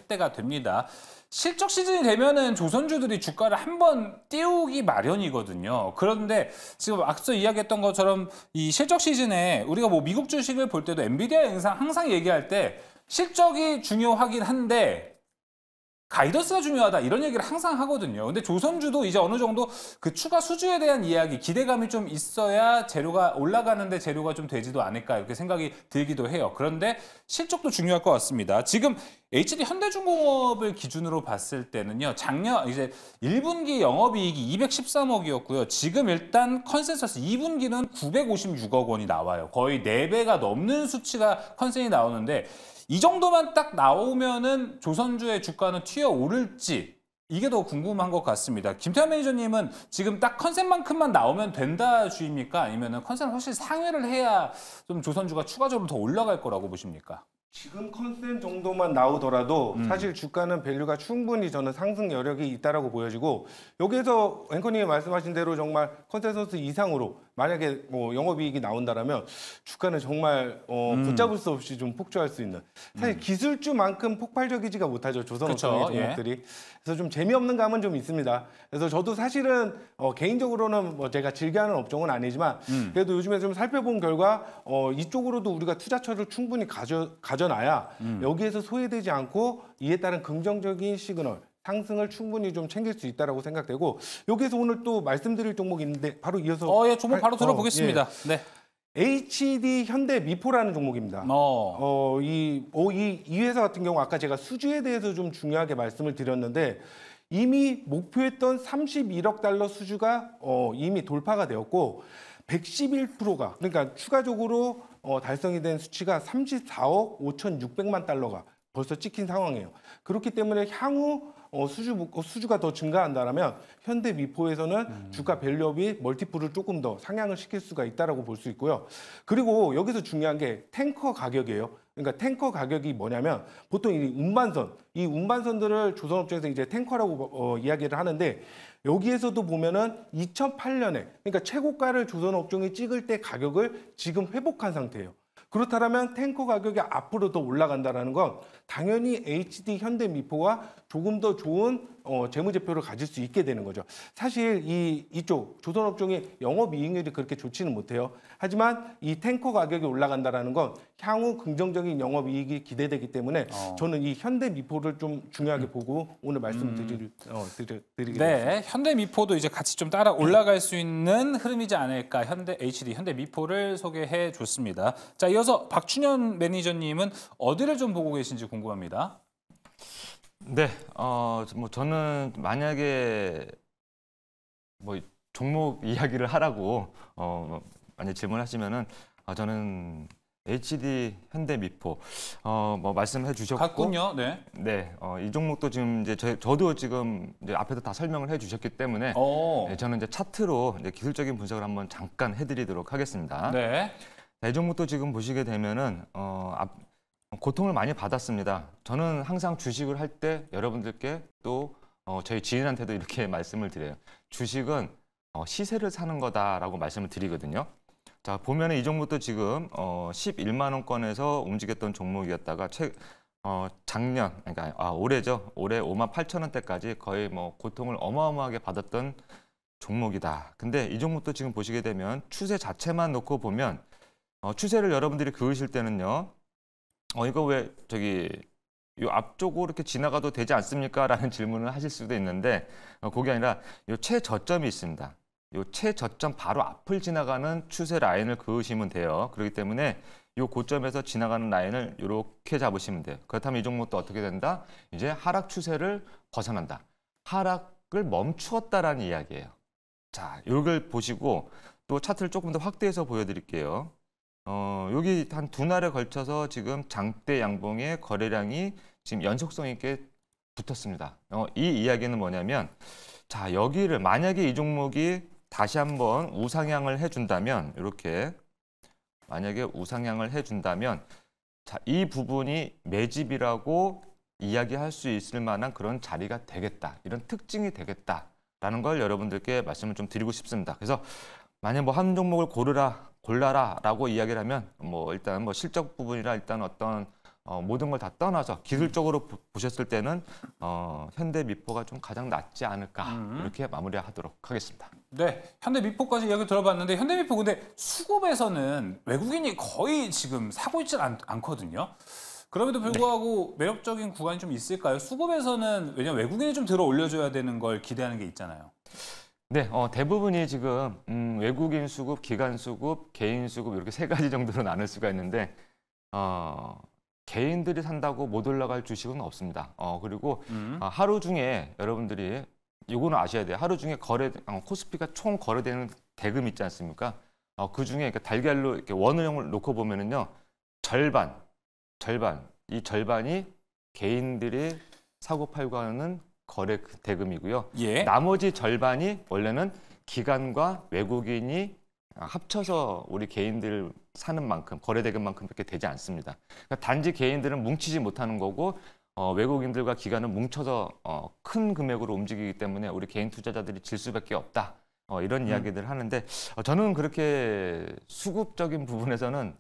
때가 됩니다. 실적 시즌이 되면은 조선주들이 주가를 한번 띄우기 마련이거든요. 그런데 지금 앞서 이야기했던 것처럼 이 실적 시즌에 우리가 뭐 미국 주식을 볼 때도 엔비디아 영상 항상 얘기할 때 실적이 중요하긴 한데 가이던스가 중요하다 이런 얘기를 항상 하거든요. 근데 조선주도 이제 어느 정도 그 추가 수주에 대한 이야기, 기대감이 좀 있어야 재료가 올라가는데 재료가 좀 되지도 않을까 이렇게 생각이 들기도 해요. 그런데 실적도 중요할 것 같습니다. 지금 HD 현대중공업을 기준으로 봤을 때는요. 작년 이제 1분기 영업이익이 213억이었고요. 지금 일단 컨센서스 2분기는 956억 원이 나와요. 거의 4배가 넘는 수치가 컨센이 나오는데 이 정도만 딱 나오면은 조선주의 주가는 튀어 오를지 이게 더 궁금한 것 같습니다. 김태환 매니저님은 지금 딱 컨셉만큼만 나오면 된다 주입니까? 아니면은 컨셉을 훨씬 상회를 해야 좀 조선주가 추가적으로 더 올라갈 거라고 보십니까? 지금 컨센 정도만 나오더라도 사실 주가는 밸류가 충분히 저는 상승 여력이 있다라고 보여지고 여기에서 앵커님이 말씀하신 대로 정말 컨센서스 이상으로 만약에 뭐 영업이익이 나온다라면 주가는 정말 걷잡을 수 없이 좀 폭주할 수 있는 사실 기술주만큼 폭발적이지가 못하죠 조선업종의 그쵸, 종목들이. 그래서 좀 재미없는 감은 좀 있습니다. 그래서 저도 사실은 개인적으로는 뭐 제가 즐겨하는 업종은 아니지만 그래도 요즘에 좀 살펴본 결과 이쪽으로도 우리가 투자처를 충분히 가져놔야 여기에서 소외되지 않고 이에 따른 긍정적인 시그널 상승을 충분히 좀 챙길 수 있다라고 생각되고 여기서 오늘 또 말씀드릴 종목이 있는데 바로 이어서 예, 종목 바로 들어보겠습니다. 네. HD 현대미포라는 종목입니다. 이 회사 같은 경우 아까 제가 수주에 대해서 좀 중요하게 말씀을 드렸는데 이미 목표했던 31억 달러 수주가 이미 돌파가 되었고 111%가 그러니까 추가적으로 달성이 된 수치가 34억 5,600만 달러가 벌써 찍힌 상황이에요. 그렇기 때문에 향후 수주가 더 증가한다면 현대미포에서는 주가 밸류업이 멀티플을 조금 더 상향을 시킬 수가 있다라고 볼 수 있고요. 그리고 여기서 중요한 게 탱커 가격이에요. 그러니까 탱커 가격이 뭐냐면 보통 이 운반선들을 조선업종에서 이제 탱커라고 이야기를 하는데 여기에서도 보면은 2008년에 그러니까 최고가를 조선업종이 찍을 때 가격을 지금 회복한 상태예요. 그렇다면 탱커 가격이 앞으로 더 올라간다는 건 당연히 HD 현대미포가 조금 더 좋은 재무제표를 가질 수 있게 되는 거죠. 사실 이쪽 조선업종의 영업이익률이 그렇게 좋지는 못해요. 하지만 이 탱커 가격이 올라간다는 건 향후 긍정적인 영업이익이 기대되기 때문에 저는 이 현대미포를 좀 중요하게 보고 오늘 드리겠습니다. 네, 현대미포도 이제 같이 좀 따라 올라갈 수 있는 흐름이지 않을까 현대미포를 소개해 줬습니다. 자, 이어서 박춘현 매니저님은 어디를 좀 보고 계신지 궁금합니다. 네, 뭐 저는 만약에 뭐 종목 이야기를 하라고 만약 질문하시면은 저는 HD 현대미포 뭐 말씀해 주셨고 같군요. 네. 네, 이 종목도 지금 이제 저도 지금 이제 앞에서 다 설명을 해주셨기 때문에 네, 저는 이제 차트로 이제 기술적인 분석을 한번 잠깐 해드리도록 하겠습니다. 네. 이 종목도 지금 보시게 되면은 고통을 많이 받았습니다. 저는 항상 주식을 할 때 여러분들께 또 저희 지인한테도 이렇게 말씀을 드려요. 주식은 시세를 사는 거다라고 말씀을 드리거든요. 자, 보면은 이 종목도 지금 11만 원권에서 움직였던 종목이었다가 작년 그러니까 올해죠. 올해 5만 8천 원대까지 거의 뭐 고통을 어마어마하게 받았던 종목이다. 근데 이 종목도 지금 보시게 되면 추세 자체만 놓고 보면 추세를 여러분들이 그으실 때는요. 이거 왜 요 앞쪽으로 이렇게 지나가도 되지 않습니까? 라는 질문을 하실 수도 있는데 그게 아니라 요 최저점이 있습니다. 요 최저점 바로 앞을 지나가는 추세 라인을 그으시면 돼요. 그렇기 때문에 요 고점에서 지나가는 라인을 이렇게 잡으시면 돼요. 그렇다면 이 종목도 어떻게 된다? 이제 하락 추세를 벗어난다. 하락을 멈추었다라는 이야기예요. 자, 이걸 보시고 또 차트를 조금 더 확대해서 보여드릴게요. 여기 한 두 날에 걸쳐서 지금 장대 양봉의 거래량이 지금 연속성 있게 붙었습니다. 이 이야기는 뭐냐면 자, 여기를 만약에 이 종목이 다시 한번 우상향을 해준다면 이렇게 만약에 우상향을 해준다면 자, 이 부분이 매집이라고 이야기할 수 있을 만한 그런 자리가 되겠다. 이런 특징이 되겠다라는 걸 여러분들께 말씀을 좀 드리고 싶습니다. 그래서 만약 뭐 한 종목을 골라라라고 이야기를 하면 뭐 일단 뭐 실적 부분이라 일단 어떤 모든 걸 다 떠나서 기술적으로 보셨을 때는 현대미포가 좀 가장 낫지 않을까 이렇게 마무리하도록 하겠습니다. 네, 현대미포까지 이야기 들어봤는데 현대미포 근데 수급에서는 외국인이 거의 지금 사고 있지 않거든요. 그럼에도 불구하고 매력적인 구간이 좀 있을까요? 수급에서는 왜냐면 외국인이 좀 들어 올려줘야 되는 걸 기대하는 게 있잖아요. 네, 대부분이 지금 외국인 수급, 기관 수급, 개인 수급 이렇게 세 가지 정도로 나눌 수가 있는데 개인들이 산다고 못 올라갈 주식은 없습니다. 그리고 하루 중에 여러분들이 이거는 아셔야 돼요. 하루 중에 코스피가 총 거래되는 대금 있지 않습니까? 그 중에 그러니까 달걀로 이렇게 원형을 놓고 보면은요, 이 절반이 개인들이 사고 팔고 하는 거래 대금이고요. 예. 나머지 절반이 원래는 기관과 외국인이 합쳐서 우리 개인들 사는 만큼 거래 대금만큼밖에 되지 않습니다. 그러니까 단지 개인들은 뭉치지 못하는 거고 외국인들과 기관은 뭉쳐서 큰 금액으로 움직이기 때문에 우리 개인 투자자들이 질 수밖에 없다. 이런 이야기들을 하는데 저는 그렇게 수급적인 부분에서는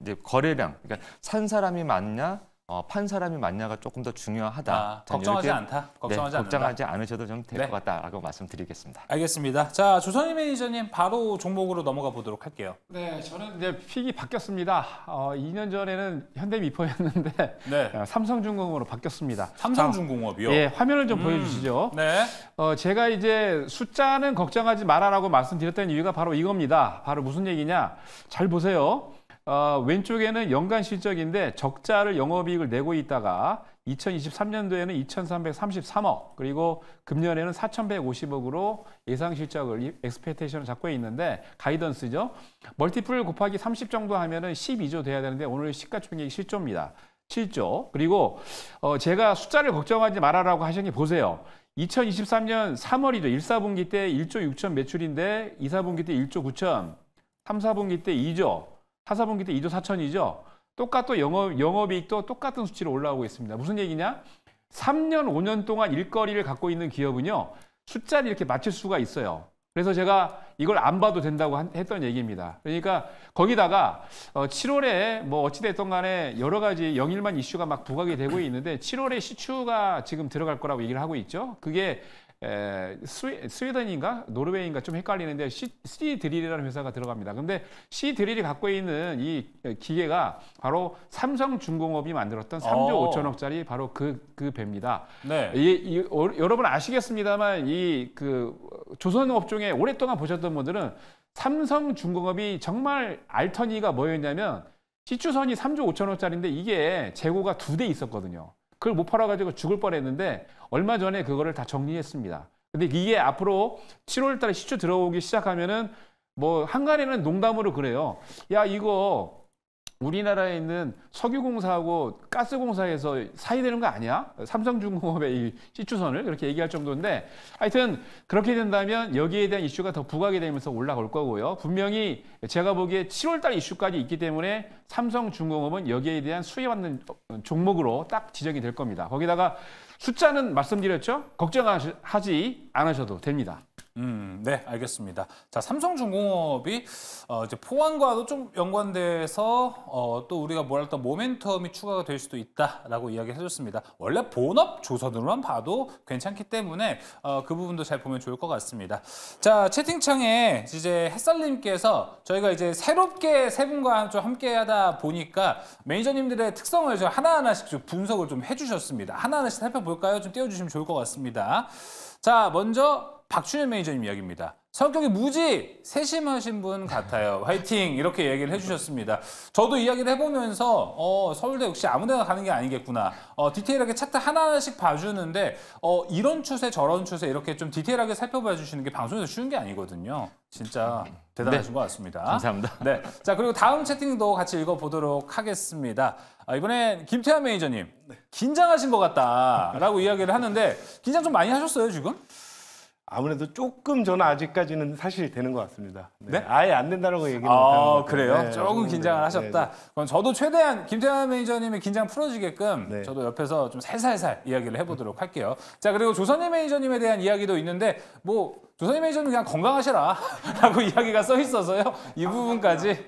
이제 거래량, 그러니까 산 사람이 많냐, 판 사람이 많냐가 조금 더 중요하다. 걱정하지 않다. 걱정하지 않으셔도 좀 될 것 같다라고 말씀드리겠습니다. 알겠습니다. 자, 조선희 매니저님 바로 종목으로 넘어가 보도록 할게요. 네, 저는 이제 픽이 바뀌었습니다. 2년 전에는 현대미포였는데 삼성중공업으로 바뀌었습니다. 삼성중공업이요? 예, 화면을 좀 보여주시죠. 네. 제가 이제 숫자는 걱정하지 마라라고 말씀드렸던 이유가 바로 이겁니다. 바로 무슨 얘기냐? 잘 보세요. 왼쪽에는 연간 실적인데 적자를 영업이익을 내고 있다가 2023년도에는 2,333억 그리고 금년에는 4,150억으로 예상 실적을 엑스페이테이션을 잡고 있는데 가이던스죠. 멀티플 곱하기 30 정도 하면은 12조 돼야 되는데 오늘 시가총액이 7조입니다. 7조. 그리고 제가 숫자를 걱정하지 말아라고 하신 게 보세요. 2023년 3월이죠. 1, 4분기 때 1조 6천 매출인데 2, 4분기 때 1조 9천, 3, 4분기 때 2조, 4, 4분기 때 2조 4천이죠. 똑같은 영업이익도 똑같은 수치로 올라오고 있습니다. 무슨 얘기냐? 3년, 5년 동안 일거리를 갖고 있는 기업은요. 숫자를 이렇게 맞출 수가 있어요. 그래서 제가 이걸 안 봐도 된다고 했던 얘기입니다. 그러니까 거기다가 7월에 뭐 어찌됐든 간에 여러 가지 영일만 이슈가 막 부각이 되고 있는데 7월에 시추가 지금 들어갈 거라고 얘기를 하고 있죠. 그게 스웨덴인가 노르웨이인가 좀 헷갈리는데 시드릴이라는 회사가 들어갑니다. 근데 시드릴이 갖고 있는 이 기계가 바로 삼성중공업이 만들었던 3조 5천억짜리 바로 그 배입니다. 네. 여러분 아시겠습니다만 이 조선 업종에 오랫동안 보셨던 분들은 삼성중공업이 정말 알턴이가 뭐였냐면 시추선이 3조 5천억짜리인데 이게 재고가 2대 있었거든요. 그걸 못 팔아가지고 죽을 뻔했는데 얼마 전에 그거를 다 정리했습니다. 근데 이게 앞으로 7월 달에 시추 들어오기 시작하면은 뭐 한간에는 농담으로 그래요. 야, 이거 우리나라에 있는 석유공사하고 가스공사에서 사이되는 거 아니야? 삼성중공업의 이 시추선을 그렇게 얘기할 정도인데 하여튼 그렇게 된다면 여기에 대한 이슈가 더 부각이 되면서 올라갈 거고요. 분명히 제가 보기에 7월 달 이슈까지 있기 때문에 삼성중공업은 여기에 대한 수혜받는 종목으로 딱 지정이 될 겁니다. 거기다가 숫자는 말씀드렸죠? 걱정하지 않으셔도 됩니다. 네, 알겠습니다. 자, 삼성중공업이 이제 포항과도 좀 연관돼서 또 우리가 뭐랄까 모멘텀이 추가가 될 수도 있다라고 이야기해줬습니다. 원래 본업 조선으로만 봐도 괜찮기 때문에 그 부분도 잘 보면 좋을 것 같습니다. 자, 채팅창에 이제 햇살님께서 저희가 이제 새롭게 세 분과 좀 함께하다 보니까 매니저님들의 특성을 좀 하나하나씩 좀 분석을 좀 해주셨습니다. 하나하나씩 살펴볼까요? 좀 띄워주시면 좋을 것 같습니다. 자, 먼저 박준현 매니저님 이야기입니다. 성격이 무지 세심하신 분 같아요. 화이팅! 이렇게 얘기를 해주셨습니다. 저도 이야기를 해보면서 서울대 역시 아무 데나 가는 게 아니겠구나. 디테일하게 차트 하나하나씩 봐주는데 이런 추세 저런 추세 이렇게 좀 디테일하게 살펴봐 주시는 게 방송에서 쉬운 게 아니거든요. 진짜 대단하신 것 같습니다. 감사합니다. 네, 자 그리고 다음 채팅도 같이 읽어보도록 하겠습니다. 이번엔 김태환 매니저님 긴장하신 것 같다라고 이야기를 하는데 긴장 좀 많이 하셨어요 지금? 아무래도 조금 저는 아직까지는 사실 되는 것 같습니다. 네? 아예 안 된다라고 얘기는 못하는 것 같아요. 그래요? 네, 조금 긴장을 하셨다. 그럼 저도 최대한 김태환 매니저님의 긴장 풀어지게끔 저도 옆에서 좀 살살살 이야기를 해보도록 할게요. 자, 그리고 조선희 매니저님에 대한 이야기도 있는데 뭐 조선희 매니저님 그냥 건강하시라 라고 이야기가 써 있어서요. 이 부분까지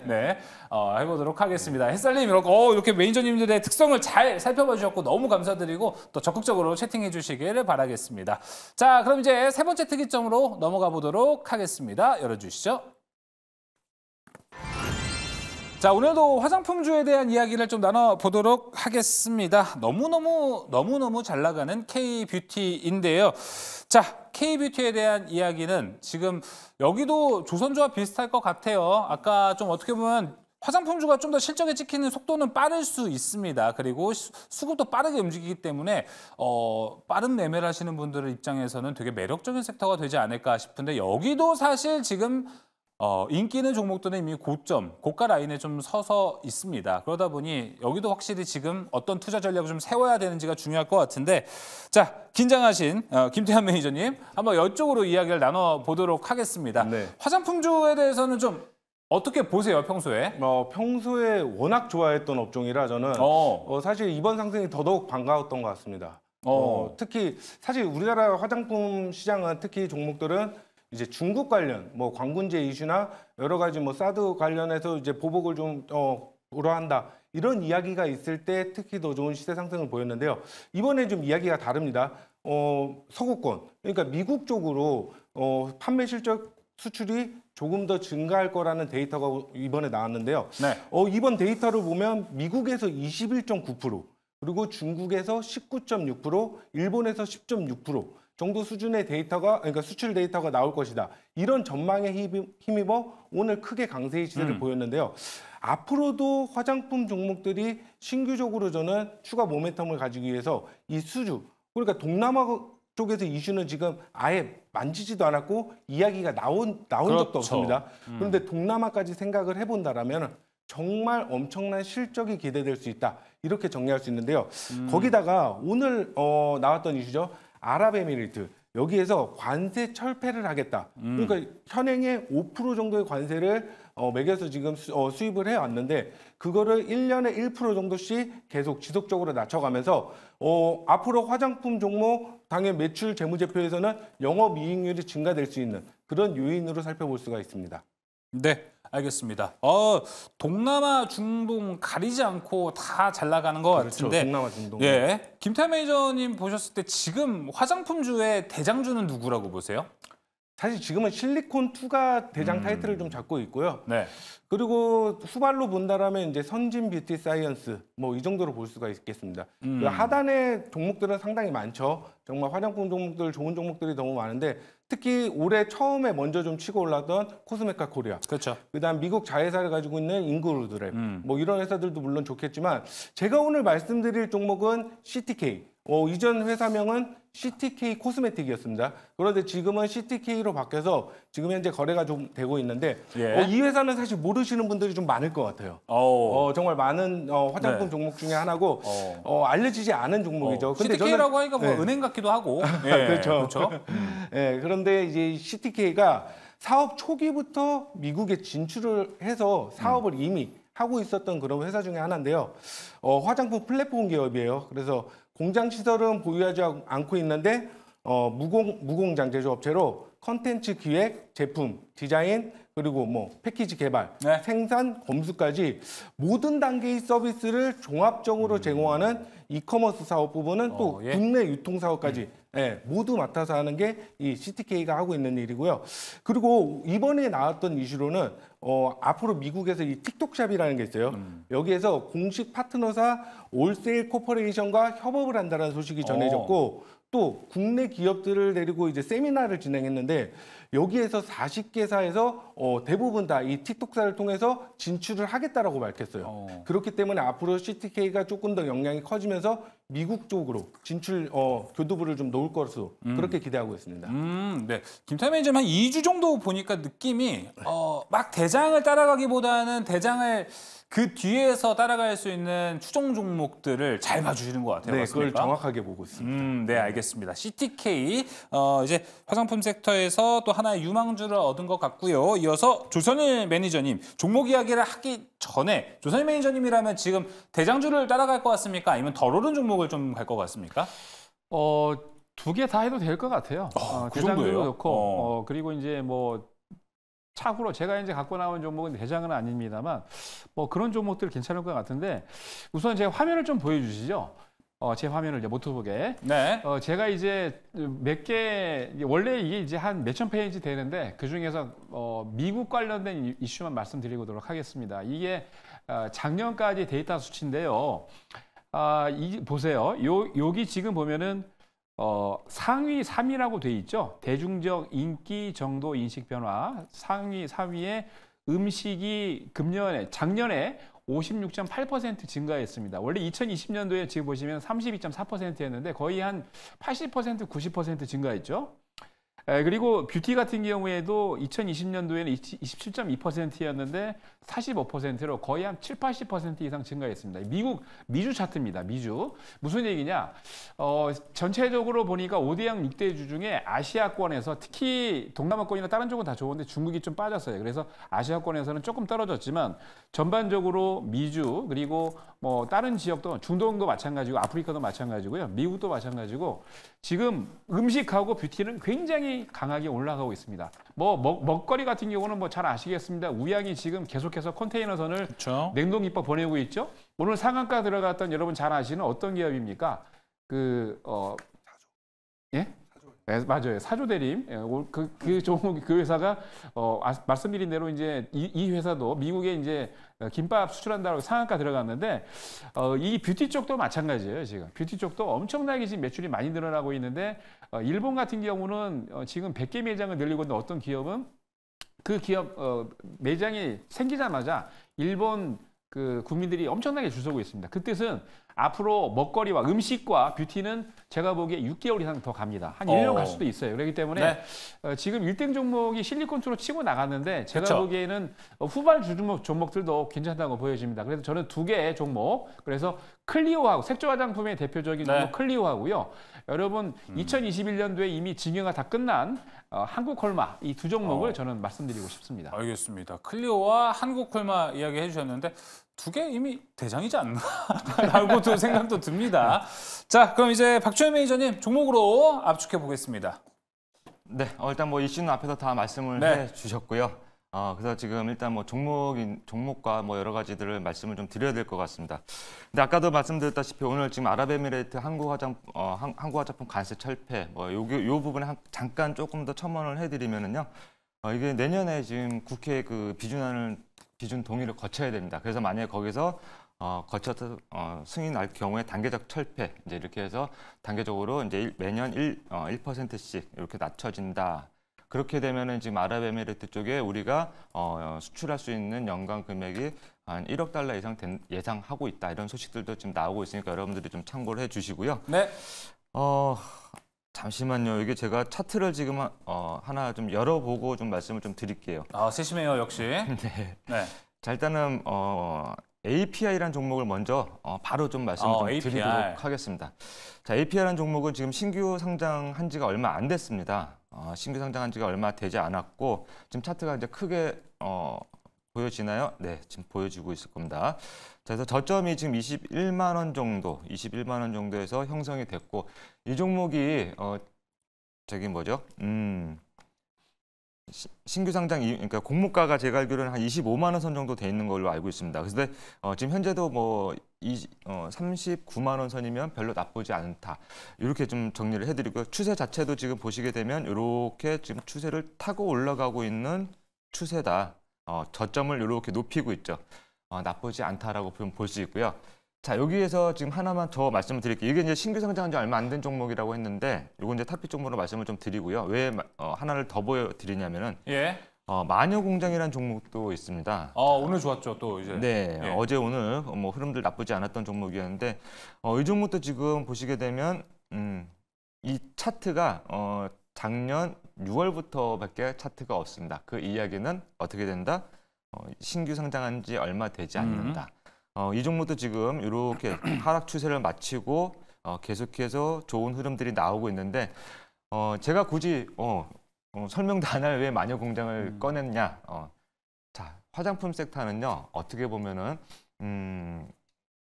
해보도록 하겠습니다. 햇살님 이렇게 매니저님들의 특성을 잘 살펴봐 주셨고 너무 감사드리고 또 적극적으로 채팅해 주시기를 바라겠습니다. 자, 그럼 이제 세 번째 특이점으로 넘어가 보도록 하겠습니다. 열어주시죠. 자, 오늘도 화장품주에 대한 이야기를 좀 나눠보도록 하겠습니다. 너무너무 잘 나가는 K뷰티인데요. 자, K뷰티에 대한 이야기는 지금 여기도 조선주와 비슷할 것 같아요. 아까 좀 어떻게 보면 화장품주가 좀 더 실적에 찍히는 속도는 빠를 수 있습니다. 그리고 수급도 빠르게 움직이기 때문에 빠른 매매를 하시는 분들의 입장에서는 되게 매력적인 섹터가 되지 않을까 싶은데 여기도 사실 지금 인기 있는 종목들은 이미 고가 라인에 좀 서서 있습니다. 그러다 보니 여기도 확실히 지금 어떤 투자 전략을 좀 세워야 되는지가 중요할 것 같은데 자, 긴장하신 김태환 매니저님 한번 이쪽으로 이야기를 나눠보도록 하겠습니다. 네. 화장품주에 대해서는 좀 어떻게 보세요, 평소에? 평소에 워낙 좋아했던 업종이라 저는 사실 이번 상승이 더더욱 반가웠던 것 같습니다. 특히 사실 우리나라 화장품 시장은 특히 종목들은 이제 중국 관련 뭐 광군제 이슈나 여러 가지 뭐 사드 관련해서 이제 보복을 좀 우려한다. 이런 이야기가 있을 때 특히 더 좋은 시세 상승을 보였는데요. 이번에 좀 이야기가 다릅니다. 서구권, 그러니까 미국 쪽으로 판매 실적 수출이 조금 더 증가할 거라는 데이터가 이번에 나왔는데요. 네. 이번 데이터를 보면 미국에서 21.9%, 그리고 중국에서 19.6%, 일본에서 10.6% 정도 수준의 데이터가, 그러니까 수출 데이터가 나올 것이다. 이런 전망에 힘입어 오늘 크게 강세의 시세를 보였는데요. 앞으로도 화장품 종목들이 신규적으로 저는 추가 모멘텀을 가지기 위해서 이 수주, 그러니까 동남아 쪽에서 이슈는 지금 아예 만지지도 않았고 이야기가 나온 그렇죠. 적도 없습니다. 그런데 동남아까지 생각을 해본다라면 정말 엄청난 실적이 기대될 수 있다. 이렇게 정리할 수 있는데요. 거기다가 오늘 나왔던 이슈죠. 아랍에미리트. 여기에서 관세 철폐를 하겠다. 그러니까 현행의 5% 정도의 관세를 매겨서 지금 수입을 해왔는데 그거를 1년에 1% 정도씩 계속 지속적으로 낮춰가면서 앞으로 화장품 종목 당연 매출 재무제표에서는 영업이익률이 증가될 수 있는 그런 요인으로 살펴볼 수가 있습니다. 네, 알겠습니다. 동남아, 중동 가리지 않고 다 잘 나가는 것 그렇죠. 같은데. 동남아, 중동. 예, 김태하 매니저님 보셨을 때 지금 화장품주의 대장주는 누구라고 보세요? 사실 지금은 실리콘2가 대장 타이틀을 좀 잡고 있고요. 네. 그리고 후발로 본다라면 이제 선진 뷰티 사이언스 뭐 이 정도로 볼 수가 있겠습니다. 그 하단의 종목들은 상당히 많죠. 정말 화장품 종목들 좋은 종목들이 너무 많은데 특히 올해 처음에 먼저 좀 치고 올랐던 코스메카 코리아. 그렇죠. 그다음 미국 자회사를 가지고 있는 인그루드랩. 뭐 이런 회사들도 물론 좋겠지만 제가 오늘 말씀드릴 종목은 CTK. 이전 회사명은 CTK 코스메틱이었습니다. 그런데 지금은 CTK로 바뀌어서 지금 현재 거래가 좀 되고 있는데 예. 이 회사는 사실 모르시는 분들이 좀 많을 것 같아요. 정말 많은 화장품 네. 종목 중에 하나고 알려지지 않은 종목이죠. 근데 CTK라고 하니까 뭐 네. 은행 같기도 하고. 예, 그렇죠. 그렇죠. 네, 그런데 이제 CTK가 사업 초기부터 미국에 진출을 해서 사업을 이미 하고 있었던 그런 회사 중에 하나인데요. 화장품 플랫폼 기업이에요. 그래서 공장 시설은 보유하지 않고 있는데 무공장 제조업체로 컨텐츠 기획, 제품, 디자인, 그리고 뭐 패키지 개발, 네. 생산, 검수까지 모든 단계의 서비스를 종합적으로 제공하는 이커머스 사업 부분은 또 예. 국내 유통 사업까지 모두 맡아서 하는 게 이 CTK가 하고 있는 일이고요. 그리고 이번에 나왔던 이슈로는 앞으로 미국에서 이 틱톡샵이라는 게 있어요. 여기에서 공식 파트너사 올세일 코퍼레이션과 협업을 한다는 소식이 전해졌고 또 국내 기업들을 데리고 이제 세미나를 진행했는데 여기에서 40개사에서 대부분 다 이 틱톡사를 통해서 진출을 하겠다라고 밝혔어요. 그렇기 때문에 앞으로 CTK가 조금 더 역량이 커지면서 미국 쪽으로 진출 교두부를 좀 놓을 것으로 그렇게 기대하고 있습니다. 네. 김태하 매니저님 한 2주 정도 보니까 느낌이 막 대장을 따라가기보다는 대장을 그 뒤에서 따라갈 수 있는 추종 종목들을 잘 봐주시는 것 같아요. 네, 맞습니까? 그걸 정확하게 보고 있습니다. 네, 알겠습니다. CTK 이제 화장품 섹터에서 또 하나의 유망주를 얻은 것 같고요. 이어서 조선일 매니저님 종목 이야기를 하기 전에 조선일 매니저님이라면 지금 대장주를 따라갈 것 같습니까? 아니면 덜 오른 종목을 좀 갈 것 같습니까? 두 개 다 해도 될 것 같아요. 그 대장주도 정도예요? 좋고 그리고 이제 뭐 차후로 제가 이제 갖고 나온 종목은 대장은 아닙니다만 뭐 그런 종목들 괜찮을 것 같은데 우선 제 화면을 좀 보여주시죠. 제 화면을 이제 노트북에. 네. 제가 이제 몇 개 원래 이게 이제 한 몇천 페이지 되는데 그 중에서 미국 관련된 이슈만 말씀드리도록 하겠습니다. 이게 작년까지 데이터 수치인데요. 보세요. 여기 지금 보면은 상위 3위라고 돼 있죠. 대중적 인기 정도 인식 변화. 상위 3위에 음식이 작년에 56.8% 증가했습니다. 원래 2020년도에 지금 보시면 32.4%였는데 거의 한 80%, 90% 증가했죠. 그리고 뷰티 같은 경우에도 2020년도에는 27.2%였는데 45%로 거의 한 7, 80% 이상 증가했습니다. 미주 차트입니다. 미주. 무슨 얘기냐? 전체적으로 보니까 5대양 6대주 중에 아시아권에서 특히 동남아권이나 다른 쪽은 다 좋은데 중국이 좀 빠졌어요. 그래서 아시아권에서는 조금 떨어졌지만 전반적으로 미주 그리고 뭐 다른 지역도 중동도 마찬가지고 아프리카도 마찬가지고요. 미국도 마찬가지고 지금 음식하고 뷰티는 굉장히 굉장히 강하게 올라가고 있습니다. 뭐 먹거리 같은 경우는 뭐 잘 아시겠습니다. 우양이 지금 계속해서 컨테이너선을 그렇죠. 냉동기법 보내고 있죠. 오늘 상한가 들어갔던 여러분 잘 아시는 어떤 기업입니까? 예? 네, 맞아요. 사조대림. 예, 그 종목, 그 회사가 말씀드린 대로 이제 이 회사도 미국에 이제 김밥 수출한다고 상한가 들어갔는데 이 뷰티 쪽도 마찬가지예요. 지금 뷰티 쪽도 엄청나게 지금 매출이 많이 늘어나고 있는데 일본 같은 경우는 지금 100개 매장을 늘리고 있는 어떤 기업은 그 기업 매장이 생기자마자 일본 그 국민들이 엄청나게 줄 서고 있습니다. 그 뜻은 앞으로 먹거리와 음식과 뷰티는 제가 보기에 6개월 이상 더 갑니다. 한 1년 갈 수도 있어요. 그렇기 때문에 지금 1등 종목이 실리콘투로 치고 나갔는데 제가 그쵸. 보기에는 후발 종목들도 괜찮다고 보여집니다. 그래서 저는 2개의 종목, 그래서 클리오하고 색조 화장품의 대표적인 종목 클리오하고요. 여러분 2021년도에 이미 증여가 다 끝난 한국콜마 이 두 종목을 저는 말씀드리고 싶습니다. 알겠습니다. 클리오와 한국콜마 이야기 해주셨는데 2개 이미 대장이지 않나? 라고 또 생각도 듭니다. 자, 그럼 이제 박주현 매니저님 종목으로 압축해 보겠습니다. 네, 일단 뭐 이슈는 앞에서 다 말씀을 해주셨고요. 그래서 지금 일단 뭐 종목과 뭐 여러 가지들을 말씀을 좀 드려야 될 것 같습니다. 근데 아까도 말씀드렸다시피 오늘 지금 아랍에미레이트 한국화장품 관세 철폐 요 부분에 잠깐 조금 더 첨언을 해드리면은요. 이게 내년에 지금 국회 그 비준 동의를 거쳐야 됩니다. 그래서 만약에 거기서 거쳐서 승인할 경우에 단계적 철폐 이제 이렇게 해서 단계적으로 이제 매년 1%씩 이렇게 낮춰진다. 그렇게 되면은 지금 아랍에미레이트 쪽에 우리가 수출할 수 있는 연간 금액이 한 1억 달러 이상 예상하고 있다. 이런 소식들도 지금 나오고 있으니까 여러분들이 좀 참고를 해주시고요. 네. 잠시만요. 이게 제가 차트를 지금 하나 좀 열어보고 좀 말씀을 좀 드릴게요. 세심해요, 역시. 네. 자, 일단은 API라는 종목을 먼저 바로 좀 말씀을 좀 API. 드리도록 하겠습니다. 자, API라는 종목은 지금 신규 상장한 지가 얼마 안 됐습니다. 신규 상장한 지가 얼마 되지 않았고 지금 차트가 이제 크게 보여지나요? 네, 지금 보여지고 있을 겁니다. 자, 그래서 저점이 지금 21만 원 정도에서 형성이 됐고 이 종목이 신규 상장 그러니까 공모가가 제가 알기로는 한 25만 원 선 정도 돼 있는 걸로 알고 있습니다. 그래서 지금 현재도 39만 원 선이면 별로 나쁘지 않다. 이렇게 좀 정리를 해드리고요. 추세 자체도 지금 보시게 되면 이렇게 지금 추세를 타고 올라가고 있는 추세다. 저점을 이렇게 높이고 있죠. 나쁘지 않다라고 볼 수 있고요. 자, 여기에서 지금 하나만 더 말씀을 드릴게요. 이게 이제 신규 상장한 지 얼마 안 된 종목이라고 했는데, 이건 이제 탑픽 종목으로 말씀을 좀 드리고요. 왜 하나를 더 보여드리냐면은, 마녀공장이라는 종목도 있습니다. 오늘 좋았죠, 또 이제. 네, 어제 오늘 뭐 흐름들 나쁘지 않았던 종목이었는데, 이 종목도 지금 보시게 되면, 이 차트가 작년 6월부터밖에 차트가 없습니다. 그 이야기는 어떻게 된다? 신규 상장한 지 얼마 되지 않는다. 이 종목도 지금 이렇게 하락 추세를 마치고 계속해서 좋은 흐름들이 나오고 있는데 제가 굳이 설명도 안 할 왜 마녀공장을 꺼냈냐. 자, 화장품 섹터는요. 어떻게 보면은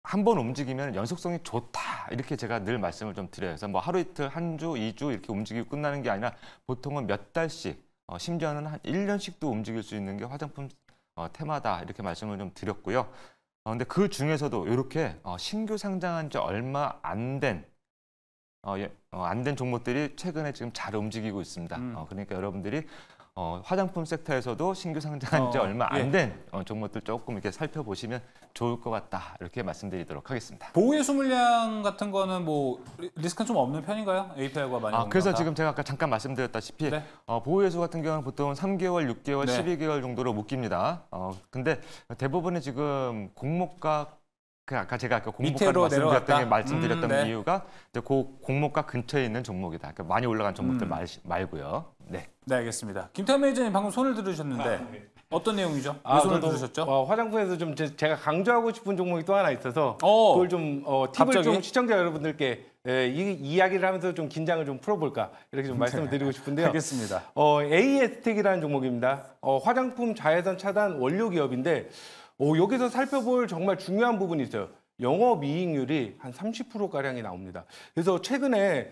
한 번 움직이면 연속성이 좋다. 이렇게 제가 늘 말씀을 좀 드려요. 그래서 뭐 하루 이틀, 한 주, 2주 이렇게 움직이고 끝나는 게 아니라 보통은 몇 달씩, 심지어는 한 1년씩도 움직일 수 있는 게 화장품 테마다 이렇게 말씀을 좀 드렸고요. 근데 그 중에서도 이렇게 신규 상장한 지 얼마 안 된 종목들이 최근에 지금 잘 움직이고 있습니다. 그러니까 여러분들이 화장품 섹터에서도 신규 상장한 지 얼마 안 된 종목들 조금 이렇게 살펴보시면 좋을 것 같다. 이렇게 말씀드리도록 하겠습니다. 보호예수 물량 같은 거는 뭐 리스크는 좀 없는 편인가요? API가 많이 그래서 지금 제가 아까 잠깐 말씀드렸다시피 보호예수 같은 경우는 보통 3개월, 6개월, 12개월 정도로 묶입니다. 근데 대부분의 지금 공모가 제가 아까 공모가를 말씀드렸던 이유가 이제 그 공모가 근처에 있는 종목이다. 그러니까 많이 올라간 종목들 말고요. 네, 알겠습니다. 김태환 매니저님 방금 손을 들으셨는데 어떤 내용이죠? 왜 손을 들으셨죠? 화장품에서 좀 제가 강조하고 싶은 종목이 또 하나 있어서 그걸 좀 팁을 좀 시청자 여러분들께 이 이야기를 하면서 좀 긴장을 좀 풀어볼까 이렇게 좀 말씀을 드리고 싶은데요. 알겠습니다. AS텍이라는 종목입니다. 화장품 자외선 차단 원료 기업인데 여기서 살펴볼 정말 중요한 부분이 있어요. 영업이익률이 한 30%가량이 나옵니다. 그래서 최근에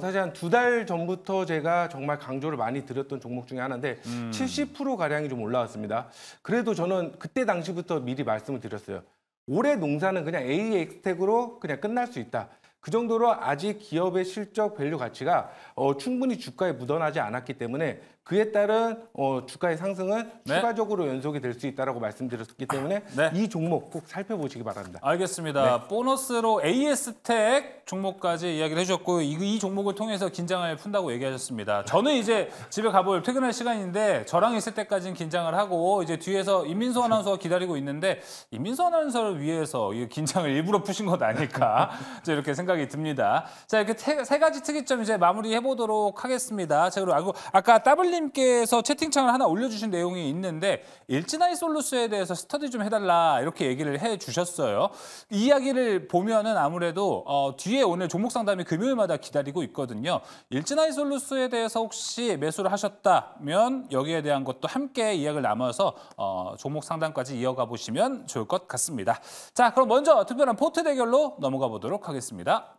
사실 한 2달 전부터 제가 정말 강조를 많이 드렸던 종목 중에 하나인데 70%가량이 좀 올라왔습니다. 그래도 저는 그때 당시부터 미리 말씀을 드렸어요. 올해 농사는 그냥 AX택으로 그냥 끝날 수 있다. 그 정도로 아직 기업의 실적 밸류 가치가 충분히 주가에 묻어나지 않았기 때문에 그에 따른 주가의 상승은 네. 추가적으로 연속이 될 수 있다고 말씀드렸기 때문에 네. 이 종목 꼭 살펴보시기 바랍니다. 알겠습니다. 보너스로 AS텍 종목까지 이야기를 해주셨고 이 종목을 통해서 긴장을 푼다고 얘기하셨습니다. 저는 이제 집에 가볼 퇴근할 시간인데 저랑 있을 때까지는 긴장을 하고 이제 뒤에서 임민수 아나운서가 기다리고 있는데 임민수 아나운서를 위해서 이 긴장을 일부러 푸신 것 아닐까 이렇게 생각이 듭니다. 자 이렇게 세 가지 특이점 이제 마무리해 보도록 하겠습니다. 자 그리고 아까 따블님께서 채팅창을 하나 올려주신 내용이 있는데 일진아이솔루스에 대해서 스터디 좀 해달라 이렇게 얘기를 해주셨어요. 이 이야기를 보면은 아무래도 뒤에 오늘 종목 상담이 금요일마다 기다리고 있거든요. 일진아이솔루스에 대해서 혹시 매수를 하셨다면 여기에 대한 것도 함께 이야기를 나눠서 종목 상담까지 이어가 보시면 좋을 것 같습니다. 자, 그럼 먼저 특별한 포트 대결로 넘어가 보도록 하겠습니다.